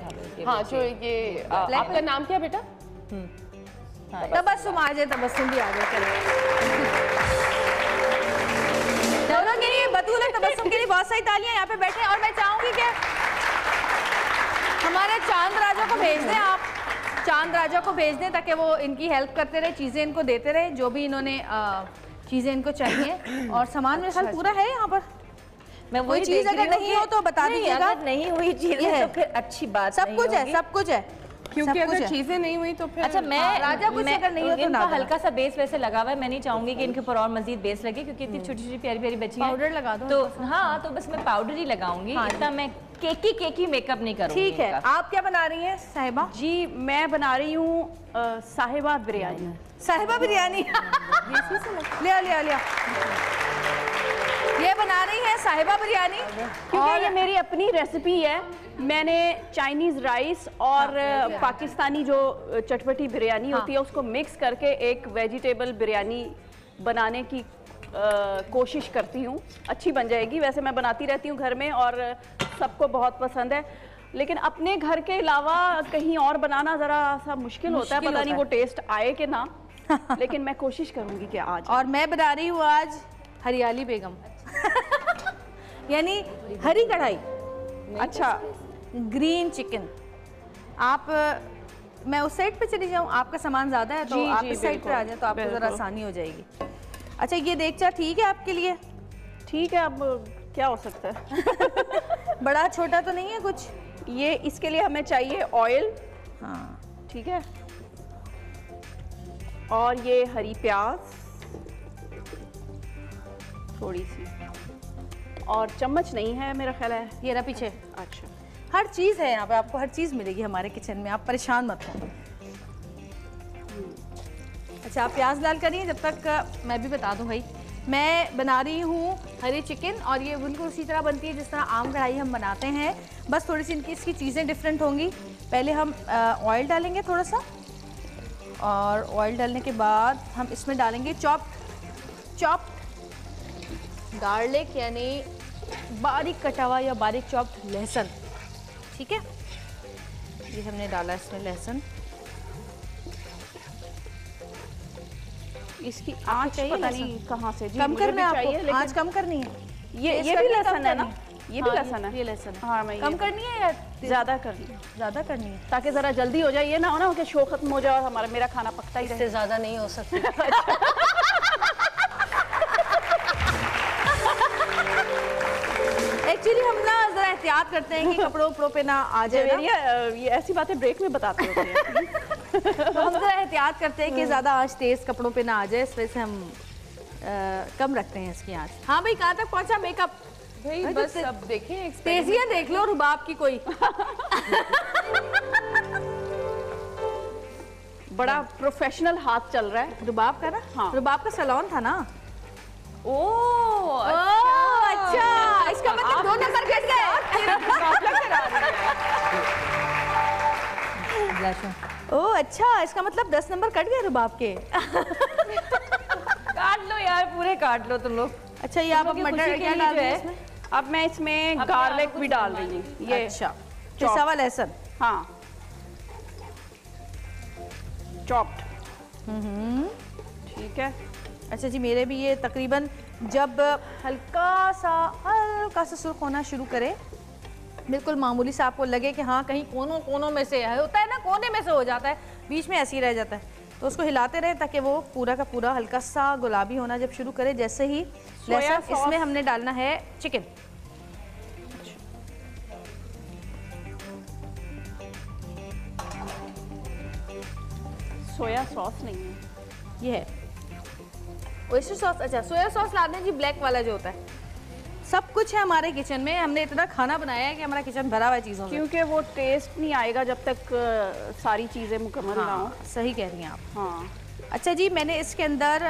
हाँ जो ये आपका नाम क्या बेटा? तबस्सुम आ जाए, तबस्सुम भी आ जाए। दोनों के लिए, बतूल और तबस्सुम के लिए बहुत सारी तालियां यहाँ पे बैठे हैं। और मैं चाहूंगी कि हमारे चांद राजा को भेज दें, आप चांद राजा को भेज दें ताकि वो इनकी हेल्प करते रहे, चीज़ें इनको देते रहे जो भी इन्होंने चीज़ें इनको चाहिए। और सामान मेरे ख्याल पूरा है यहाँ पर। मैं कोई चीज़ अगर नहीं हो तो बता दीजिएगा। अगर नहीं हुई चीज़ ये है। तो फिर अच्छी बात सब नहीं कुछ है, होगी। सब कुछ है, क्योंकि सब कुछ अगर है। चीजें नहीं हुई तो फिर अच्छा मैं राजा कुछ अगर नहीं हो तो इनका ना देना। हल्का सा बेस वैसे लगा हुआ है, मैं नहीं चाहूंगी कि इनके ऊपर और मजीद बेस लगे क्योंकि इतनी छोटी छोटी प्यारी प्यारी बच्ची हैं। पाउडर लगा दो तो हाँ, तो बस मैं पाउडर ही लगाऊंगी, इतना मैं केकी मेकअप नहीं करूंगी। ठीक है। इनका। आप क्या बना रही हैं साहिबा? जी मैं बना रही हूँ साहिबा बिरयानी। साहिबा बिरयानी। लिया लिया लिया। ये बना रही है साहिबा बिरयानी। क्योंकि ये मेरी अपनी रेसिपी है। मैंने चाइनीज़ राइस और पाकिस्तानी जो चटपटी बिरयानी होती है उसको मिक्स करके एक वेजिटेबल बिरयानी बनाने की कोशिश करती हूँ। अच्छी बन जाएगी। वैसे मैं बनाती रहती हूँ घर में और सबको बहुत पसंद है, लेकिन अपने घर के अलावा कहीं और बनाना ज़रा सा मुश्किल होता है। पता नहीं वो टेस्ट आए कि ना, लेकिन मैं कोशिश करूँगी कि आज। और मैं बना रही हूँ आज हरियाली बेगम। यानी हरी कढ़ाई, अच्छा ग्रीन चिकन। आप मैं उस साइड पे चली जाऊँ, आपका सामान ज़्यादा है तो जी, आप जी, इस साइड पे आ जाए तो आपको ज़रा बिल्कुल। आसानी हो जाएगी। अच्छा ये देगचा ठीक है आपके लिए? ठीक है, अब क्या हो सकता है। बड़ा छोटा तो नहीं है कुछ? ये इसके लिए हमें चाहिए ऑयल, हाँ ठीक है, और ये हरी प्याज थोड़ी सी, और चम्मच नहीं है मेरा ख्याल है। ये रहा पीछे। अच्छा हर चीज़ है यहाँ पे, आपको हर चीज़ मिलेगी हमारे किचन में, आप परेशान मत हो। अच्छा आप प्याज लाल करिए जब तक मैं भी बता दूं भाई। मैं बना रही हूँ हरी चिकन और ये बिल्कुल उसी तरह बनती है जिस तरह आम कढ़ाई हम बनाते हैं, बस थोड़ी सी इसकी चीज़ें डिफरेंट होंगी। पहले हम ऑयल डालेंगे थोड़ा सा, और ऑयल डालने के बाद हम इसमें डालेंगे चॉप्ड गार्लिक, यानी बारीक कटा हुआ या बारीक चॉप्ड लहसुन। ठीक है, ये हमने डाला इसमें लहसुन। इसकी आँच चाहिए पता लहसुन? नहीं कहाँ से जी कम मुझे भी करना है चाहिए, आपको, लेकिन आँच कम करनी है। ये तेज भी करनी, कम लहसुन है ना, करनी ये भी हाँ, लहसुन है। ये लहसुन है। हाँ, मैं कम ये करनी है या ज़्यादा करनी है, ज़्यादा करनी है? ताकि ज़रा जल्दी हो जाए। ये ना हो ना कि शो खत्म हो जाए और हमारा मेरा खाना पकता ही रहे। इससे ज़्यादा नहीं हो सकती। एक्चुअली हम ना ज़रा एहतियात करते हैं कि कपड़ों उपड़ों पे ना आ जाए ना। ये ऐसी बातें ब्रेक में बताते होते हैं। तो हम ज़रा एहतियात करते हैं कि ज़्यादा आँच तेज़ कपड़ों पे ना आ जाए, इस वजह से हम कम रखते हैं इसकी आँच। हाँ भाई कहाँ तक पहुँचा मेकअप? भाई भाई, बस तो अब देखें तेजियाँ देख लो रुबाब की कोई। बड़ा प्रोफेशनल हाथ चल रहा है। रुबाब का ना? हाँ। रुबाब का सैलून था ना? ओह अच्छा, इसका मतलब 2 नंबर कट गए। ओह अच्छा, इसका मतलब 10 नंबर कट गए रुबाब के। काट लो यार, पूरे काट लो तुम लोग। अच्छा ये आप अब मटर क्या डाल रहे हैं इसमें? अब मैं इसमें गार्लिक भी डाल रही हूँ। ये अच्छा, पिसा हुआ लहसुन। हाँ, चॉप्ड। ठीक है। अच्छा जी, मेरे भी ये तकरीबन जब हल्का सा सुर्ख होना शुरू करे, बिल्कुल मामूली सा आपको लगे कि हाँ कहीं कोनों में से है, होता है ना, कोने में से हो जाता है, बीच में ऐसे ही रह जाता है, तो उसको हिलाते रहे ताकि वो पूरा का पूरा हल्का सा गुलाबी होना जब शुरू करे। जैसे ही लहसुन, इसमें हमने डालना है चिकन। सोया सॉस नहीं है ये है ओयस्टर सॉस, अच्छा सोया सॉस ला दें जी, ब्लैक वाला जो होता है। सब कुछ है हमारे किचन में, हमने इतना खाना बनाया है कि हमारा किचन भरा हुआ है चीज़ों से। क्योंकि वो टेस्ट नहीं आएगा जब तक सारी चीज़ें मुकम्मल ना हो। हाँ, सही कह रही हैं आप। हाँ, अच्छा जी, मैंने इसके अंदर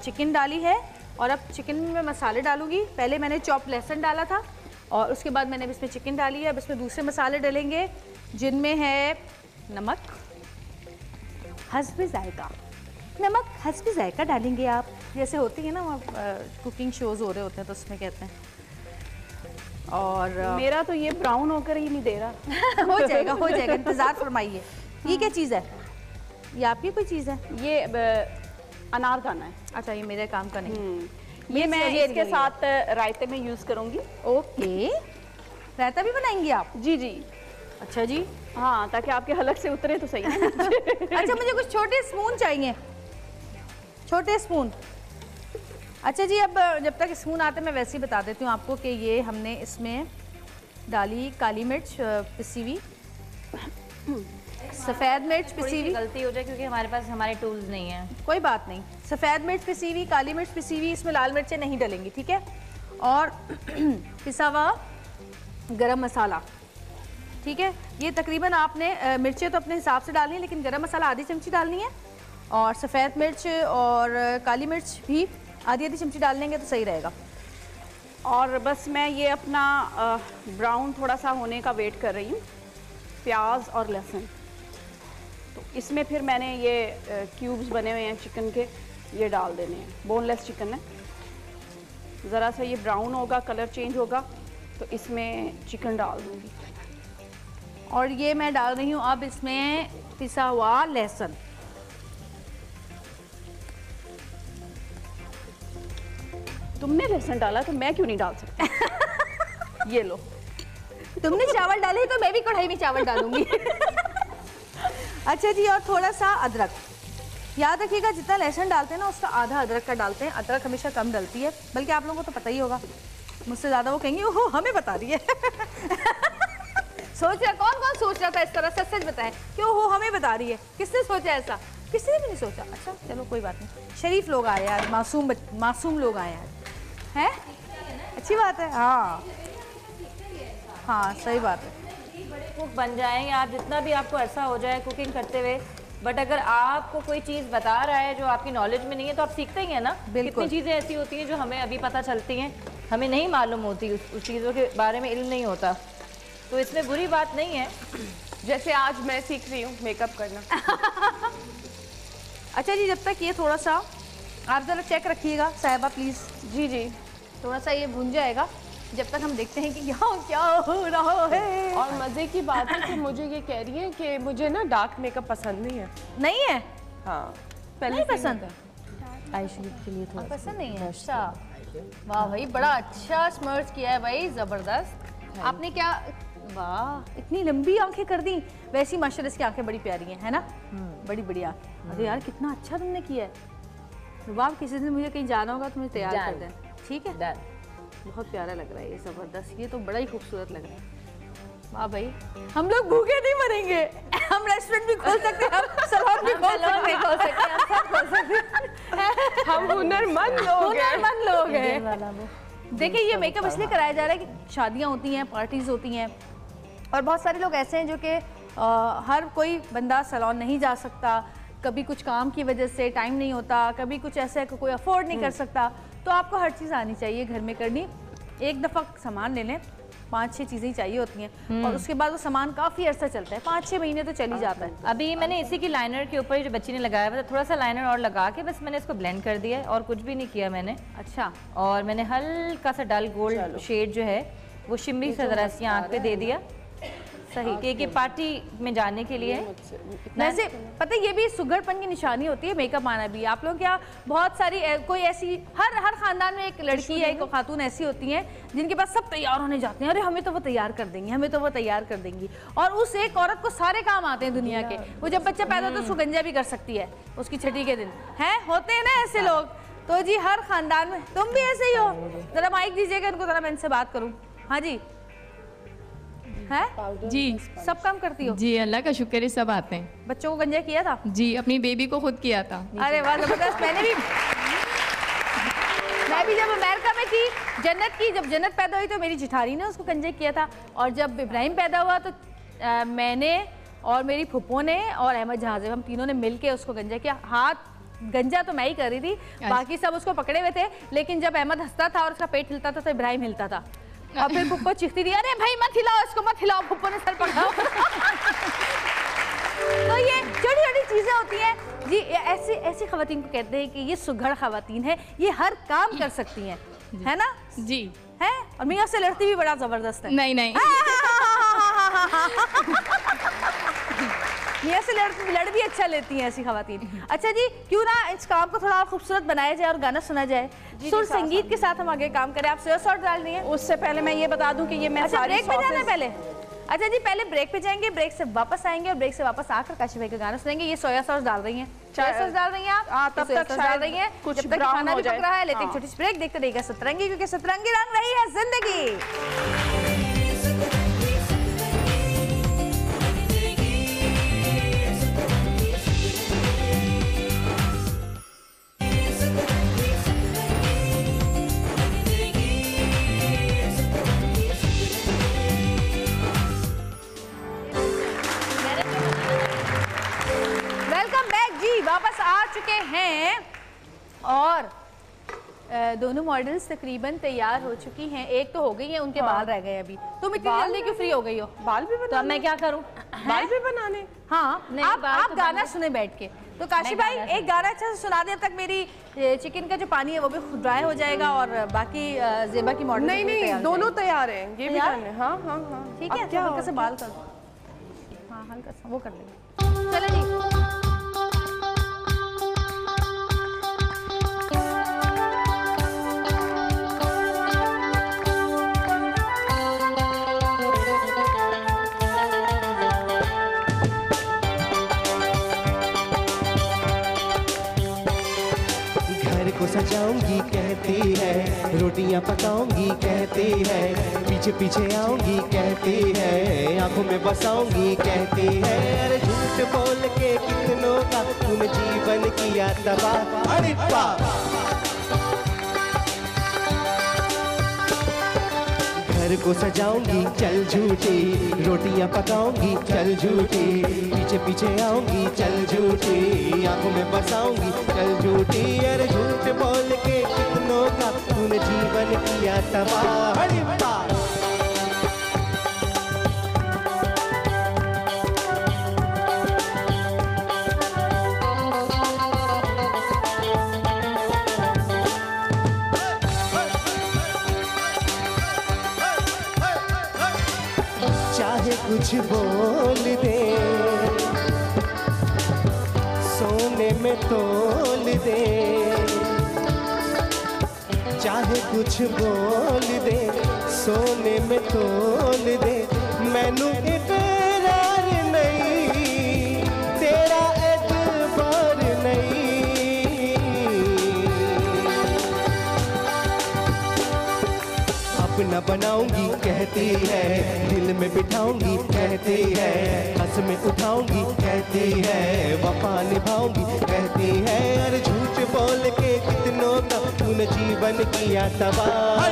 चिकन डाली है और अब चिकन में मैं मसाले डालूंगी। पहले मैंने चॉप लहसुन डाला था और उसके बाद मैंने इसमें चिकन डाली है। अब इसमें दूसरे मसाले डलेंगे जिनमें है नमक हस्बे जायका। नमक हस्बे जायका डालेंगे आप, जैसे होती है ना कुकिंग शोज़ हो रहे होते हैं तो उसमें कहते हैं। और मेरा तो ये ब्राउन होकर ही नहीं दे रहा। हो जाएगा हो जाएगा, इंतज़ार फरमाइए। ये क्या चीज़ है? ये आपकी कोई चीज़ है? ये अनारदाना है। अच्छा, ये मेरे काम का नहीं। ये मैं सहेज इसके गई है। साथ रायते में यूज़ करूँगी। ओके, रायता भी बनाएंगी आप? जी जी, अच्छा जी। हाँ, ताकि आपके हलक से उतरे तो सही है। अच्छा, मुझे कुछ छोटे स्पून चाहिए, छोटे स्पून। अच्छा जी, अब जब तक स्पून आते मैं वैसे ही बता देती हूँ आपको कि ये हमने इसमें डाली काली मिर्च पिसी हुई, सफ़ेद मिर्च पिसी हुई। गलती हो जाए क्योंकि हमारे पास हमारे टूल्स नहीं हैं। कोई बात नहीं, सफ़ेद मिर्च पिसी हुई, काली मिर्च पिसी हुई, इसमें लाल मिर्चें नहीं डलेंगी, ठीक है। और पिसा हुआ गरम मसाला, ठीक है। ये तकरीबन आपने मिर्चें तो अपने हिसाब से डालनी है, लेकिन गरम मसाला आधी चमची डालनी है और सफ़ेद मिर्च और काली मिर्च भी आधी आधी चमची डाल लेंगे तो सही रहेगा। और बस मैं ये अपना ब्राउन थोड़ा सा होने का वेट कर रही हूँ। प्याज और लहसुन, तो इसमें फिर मैंने ये क्यूब्स बने हुए हैं चिकन के, ये डाल देने हैं। बोनलेस चिकन है। ज़रा सा ये ब्राउन होगा, कलर चेंज होगा, तो इसमें चिकन डाल दूँगी। और ये मैं डाल रही हूँ अब इसमें पिसा हुआ लहसुन। तुमने लहसुन डाला तो मैं क्यों नहीं डाल सकती? ये लो, तुमने चावल डाले तो मैं भी कढ़ाई में चावल डालूंगी। अच्छा जी, और थोड़ा सा अदरक। याद रखिएगा जितना लहसुन डालते हैं ना उसका आधा अदरक का डालते हैं। अदरक हमेशा कम डलती है, बल्कि आप लोगों को तो पता ही होगा, मुझसे ज़्यादा वो कहेंगे ओहो हमें बता रही है। सोच रहा, कौन कौन सोच रहा था इस तरह? सच सच बताएं कि ओहो हमें बता रही है। किसने सोचा ऐसा? किसी ने भी नहीं सोचा। अच्छा चलो कोई बात नहीं, शरीफ लोग आए यार, मासूम लोग आए यार, हैं? अच्छी बात है। हाँ हाँ, सही बात है। कुक बन जाएंगे आप जितना भी आपको अरसा हो जाए कुकिंग करते हुए, बट अगर आपको कोई चीज़ बता रहा है जो आपकी नॉलेज में नहीं है तो आप सीखते ही हैं ना। बिल्कुल। कितनी चीज़ें ऐसी होती हैं जो हमें अभी पता चलती हैं, हमें नहीं मालूम होती, उस चीज़ों के बारे में इल्म नहीं होता, तो इसमें बुरी बात नहीं है। जैसे आज मैं सीख रही हूँ मेकअप करना। अच्छा जी, जब तक ये थोड़ा सा आप ज़रा चेक रखिएगा साहिबा प्लीज़। जी जी, थोड़ा सा ये भुन जाएगा, जब तक हम देखते हैं कि यहाँ क्या हो रहा है। और मज़े की बात है कि मुझे ये कह रही है कि मुझे ना डार्क मेकअप पसंद नहीं है। नहीं है? हाँ, नहीं पसंद है? आईशेड के लिए थोड़ा पसंद नहीं है? अच्छा, वाह भाई, बड़ा अच्छा स्मर्च किया है भाई, ज़बरदस्त। आपने क्या, वाह इतनी लंबी आंखें कर दी। वैसी माशाल्लाह इसकी आंखें बड़ी प्यारी हैं, है ना? बड़ी बड़ी आंखें। अरे यार कितना अच्छा तुमने किया है। वाह, किसी दिन मुझे कहीं जाना होगा तो मुझे तैयार कर दें, ठीक है? डन। बहुत प्यारा लग रहा है ये, ज़बरदस्त। ये तो बड़ा ही खूबसूरत लग रहा है। वाह भाई, हम लोग भूखे नहीं मरेंगे। हम रेस्टोरेंट भी खोल सकते हैं, हम सैलून भी खोल सकते हैं। हम हुनरमंद लोग हैं। हुनरमंद लोग हैं। देखिए, ये मेकअप इसलिए कराया जा रहा है कि शादियाँ होती हैं, पार्टीज़ होती हैं, और बहुत सारे लोग ऐसे हैं जो कि हर कोई बंदा सैलून नहीं जा सकता, कभी कुछ काम की वजह से टाइम नहीं होता, कभी कुछ ऐसा है कि कोई अफोर्ड नहीं कर सकता, तो आपको हर चीज़ आनी चाहिए घर में करनी। एक दफ़ा सामान ले लें, 5-6 चीज़ें चाहिए होती हैं, और उसके बाद वो सामान काफ़ी अर्सा चलता है, 5-6 महीने तो चल ही जाता है। अभी मैंने इसी की लाइनर के ऊपर जो बच्ची ने लगाया हुआ था, थोड़ा सा लाइनर और लगा के बस मैंने इसको ब्लेंड कर दिया है, और कुछ भी नहीं किया मैंने। अच्छा, और मैंने हल्का सा डल गोल्ड शेड जो है वो शिमरी से ज़रा सी आँख पे दे दिया, सही कि पार्टी में जाने के लिए। वैसे पता है ये भी सुघड़पन की निशानी होती है, मेकअप आना भी। आप लोग क्या, बहुत सारी कोई ऐसी हर खानदान में एक लड़की या एक खातून ऐसी होती हैं जिनके पास सब तैयार होने जाते हैं, अरे हमें तो वो तैयार कर देंगी, हमें तो वो तैयार कर देंगी, और उस एक औरत को सारे काम आते हैं दुनिया के। वो जब बच्चा पैदा होता है उसको गंजा भी कर सकती है उसकी छठी के दिन, हैं होते हैं ना ऐसे लोग। तो जी हर खानदान में, तुम भी ऐसे ही हो। जरा माइक दीजिएगा इनको, जरा मैं इनसे बात करूँ। हाँ जी, है जी, सब काम करती हो? जी अल्लाह का शुक्र है, सब आते हैं। बच्चों को गंजा किया था? जी, अपनी बेबी को खुद किया था। अरे वाह, जबरदस्त। अभी जब अमेरिका में थी, जब जन्नत पैदा हुई तो मेरी जिठानी ने उसको कंजे किया था, और जब इब्राहिम पैदा हुआ तो मैंने और मेरी फुप्पो ने और अहमद जहाज़ेब, हम तीनों ने मिलके उसको गंजा किया। हाथ गंजा तो मैं ही कर रही थी, बाकी सब उसको पकड़े हुए थे, लेकिन जब अहमद हंसता था और उसका पेट हिलता था तो इब्राहिम हिलता था। और फिर फुप्पो चिखती थी, अरे भाई मत हिलाओ इसको, मत हिलाओ। फुप्पो ने सर पकड़ा। तो ये छोटी छोटी चीजें होती हैं जी, ऐसी खवातीन को कहते हैं कि ये सुघड़ खवातीन है, ये हर काम कर सकती हैं, है ना जी है। और मियाँ से लड़ती भी बड़ा जबरदस्त है। नहीं मियाँ से लड़ भी अच्छा लेती हैं ऐसी खवातीन। अच्छा जी, क्यों ना इस काम को थोड़ा खूबसूरत बनाया जाए और गाना सुना जाए, सुर संगीत के साथ हम आगे काम करें। आप सोया सॉस डाल रही हैं। उससे पहले मैं ये बता दूं कि ये मैं अच्छा, सारी ब्रेक पे जाना है sauces- पहले। अच्छा जी, पहले ब्रेक पे जाएंगे, ब्रेक से वापस आएंगे और ब्रेक से वापस आकर काशी भाई का गाना सुनेंगे। ये सोया सॉस डाल रही हैं, सोया सॉस डाल रही हैं आप। हाँ, तब सोया तक सॉस शायद डाल रही हैं, कुछ जब तक brown खाना हो भी जाए। पक रहा है। लेते हाँ। छोटी सी ब्रेक, देखते रहिएगा सतरंगी, क्योंकि सतरंगी रंग रही है जिंदगी। वेलकम बैक जी, वापस आ चुके हैं और दोनों मॉडल्स तकरीबन तैयार हो चुकी हैं। एक तो हो गई है, उनके बाल रह गए अभी। तुम इतनी जल्दी क्यों फ्री हो गई हो? बाल भी तो अब बनाने, मैं क्या करूं? बाल भी बनाने। हाँ, नहीं, आप बाल तो गाना बनाने। सुने बैठ के। तो काशी भाई गाना एक गाना अच्छा से सुना दे, तब तक मेरी चिकन का जो पानी है वो भी ड्राई हो जाएगा और बाकी जेबा की मॉडल नहीं, दोनों तैयार हैं, ये भी तैयार? करने। हाँ हाँ हाँ, ठीक है। अब क्या हल्का से बाल कर दो। हाँ, हल्का सा वो कर लेंगे। चलो जी। घर को सजाऊंगी कहती है, रोटियां पकाऊंगी कहती है, पीछे पीछे आऊंगी कहती है, आंखों में बसाऊंगी कहती है। अरे झूठ बोल के कितनों का तूने जीवन किया तबाह। अरे वाह, घर को सजाऊंगी चल झूठी, रोटियां पकाऊंगी चल झूठी, पीछे पीछे आऊंगी चल झूठी, आंखों में बसाऊंगी चल झूठी। अरे झूठ बोल के कितनों का तूने जीवन किया तबाह। अरे वाह, चाहे कुछ बोल दे, सोने में तोल दे, चाहे कुछ बोल दे, सोने में तोल दे, मैनू इकरार नहीं, तेरा एतबार नहीं। अपना बनाऊंगी कहती है, दिल में बिठाऊंगी कहती है, हंस में उठाऊंगी कहती है, वफा निभाऊंगी कहती है। अरे झूठ बोल के कितनों का तूने जीवन किया तबाह।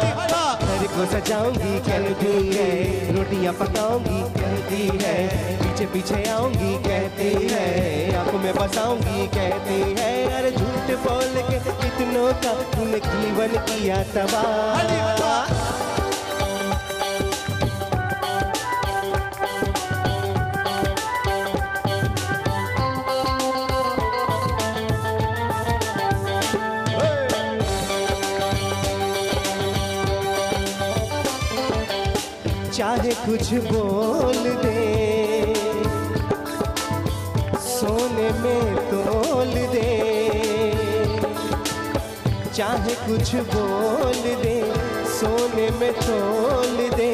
घर को सजाऊंगी कहती है, रोटियां पकाऊंगी कहती है, पीछे पीछे आऊंगी कहती है, आंखों में बसाऊंगी कहती है। अरे झूठ बोल के कितनों का तूने जीवन किया तबाह। चाहे कुछ बोल दे, सोने में तोल दे, चाहे कुछ बोल दे, सोने में तोल दे,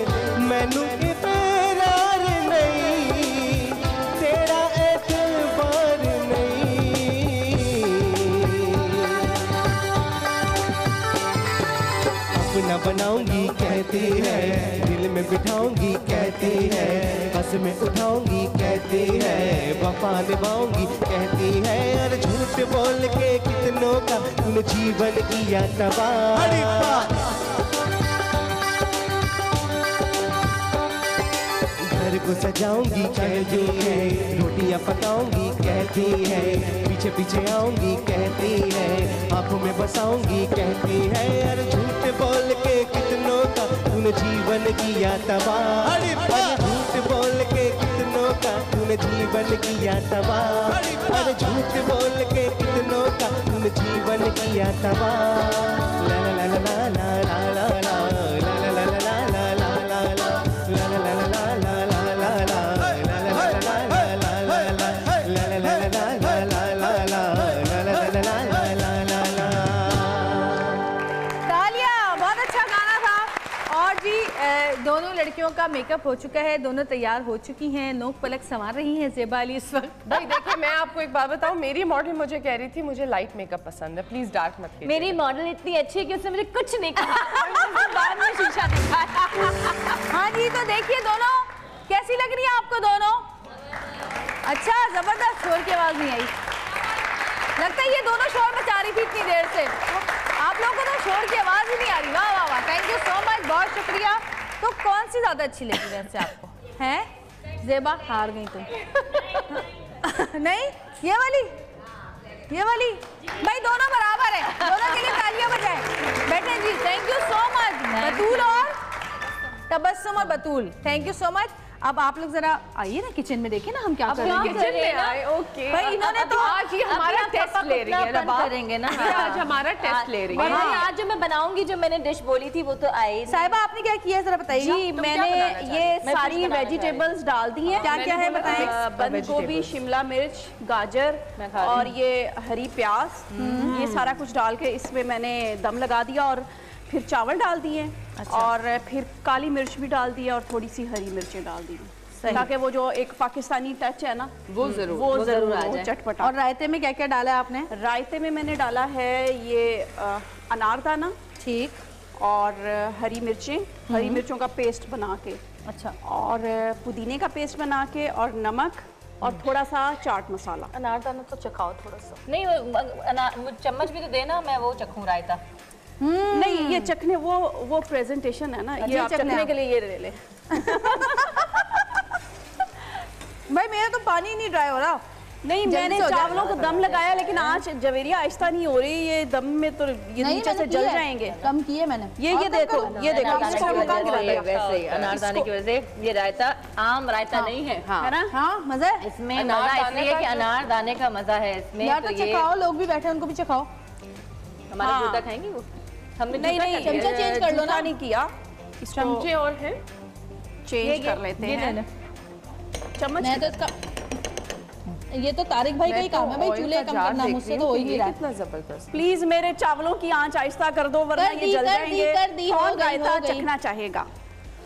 मैनू इकरार नहीं, तेरा एतबार नहीं। अपना बना बनाऊंगी कहती है, दिल में बिठाऊंगी कहती है, बस में उठाऊंगी कहती है, वफा निभाऊंगी कहती है। और झूठ बोल के कितनों का तूने जीवन किया तबाह। घर को सजाऊंगी कहती है, रोटियां पकाऊंगी कहती है, पीछे पीछे आऊंगी कहती है, आंखों में बसाऊंगी कहती है। अरे झूठ बोल के कितनों का तूने जीवन किया तबाह। अरे झूठ बोल के कितनों का तूने जीवन किया तबाह। अरे झूठ बोल के कितनों का तूने जीवन किया तबाह। ला ला ला ला ला ला ला ला ला ला ला ला दोनों लड़कियों का मेकअप हो चुका है, दोनों तैयार हो चुकी हैं, नोक पलक संवार रही हैं ज़ेबा अली इस वक्त। भाई देखिए, मैं आपको एक बात बताऊं, मेरी मॉडल मुझे कह रही थी मुझे लाइट मेकअप पसंद है, प्लीज डार्क मत कीजिए। मेरी मॉडल इतनी अच्छी है कि उसने मुझे कुछ नहीं कहा और मुझे बाद में शीशा दिखाया। हाँ जी, तो देखिए दोनों कैसी लग रही है आपको दोनों? अच्छा, जबरदस्त, शोर की आवाज नहीं आई। लगता है ये दोनों शोर मचा रही थी इतनी देर से। आप लोगों को तो शोर की आवाज ही नहीं आ रही। वाह वाह वाह, थैंक यू सो मच, बहुत शुक्रिया। तो कौन सी ज्यादा अच्छी लगी वैसे आपको? हैं ज़ेबा, हार गई तुम। नहीं, ये वाली भाई, दोनों बराबर है, दोनों के लिए तालियां बजाएं। बैठे जी, थैंक यू सो मच। बतूल और तबस्सुम और बतूल, थैंक यू सो मच। अब आप लोग जरा आइए ना किचन में, देखिए ना हम क्या कर रहे हैं। किचन में आए, ओके। भाई इन्होंने तो आज ये हमारा टेस्ट ले रही है ना, करेंगे ना। आज हमारा टेस्ट ले रही है। आज जो मैं बनाऊंगी, जो मैंने डिश बोली थी वो तो आई। साहिबा आपने क्या किया है जरा बताइए। जी, मैंने ये सारी वेजिटेबल्स डाल दी हैं। क्या क्या है बताएं? बंद गोभी, शिमला मिर्च, गाजर और ये हरी प्याज, ये सारा कुछ डाल के इसमें मैंने दम लगा दिया और फिर चावल डाल दिए। अच्छा। और फिर काली मिर्च भी डाल दी और थोड़ी सी हरी मिर्चें डाल दी, ताकि वो जो एक पाकिस्तानी टच है ना वो जरूर आ जाए, चटपटा। और रायते में क्या क्या डाला है आपने? रायते में मैंने डाला है ये अनारदाना, ठीक, और हरी मिर्चें, हरी मिर्चों का पेस्ट बना के, अच्छा, और पुदीने का पेस्ट बना के, और नमक और थोड़ा सा चाट मसाला। अनारदाना तो चखाओ थोड़ा सा। नहीं, चम्मच भी तो देना, मैं वो चखूं रायता। नहीं, ये चखने वो प्रेजेंटेशन है ना, ये आप चखने के लिए ये ले ले। भाई मेरा तो पानी नहीं ड्राई हो रहा। नहीं, मैंने चावलों को दम लगाया, लेकिन आज जवेरिया आहिस्ता नहीं हो रही, ये दम में तो ये नीचे से जल जाएंगे। कम किए मैंने। ये देखो, ये देखो, वैसे अनारदाने की वजह से ये रायता आम रायता नहीं है, है ना? हाँ, मजा है इसमें। मजा इसलिए कि अनारदाने का मजा है इसमें। यार तो चखाओ, लोग भी बैठे उनको भी चखाओ। हमारा जूता खाएंगे वो? हमने नहीं, चमचा चेंज कर लो ना। नहीं किया, चमचे और हैं, चेंज कर लेते हैं चम्मच। मैं तो इसका, ये तो तारिक भाई का ही काम है भाई, चूल्हे कम करना, मुझसे तो हो ही नहीं रहा। कितना जबरदस्त। प्लीज मेरे चावलों की आंच आहिस्ता कर दो, वरना ये जल जाएंगे। कौन रायता चखना चाहेगा?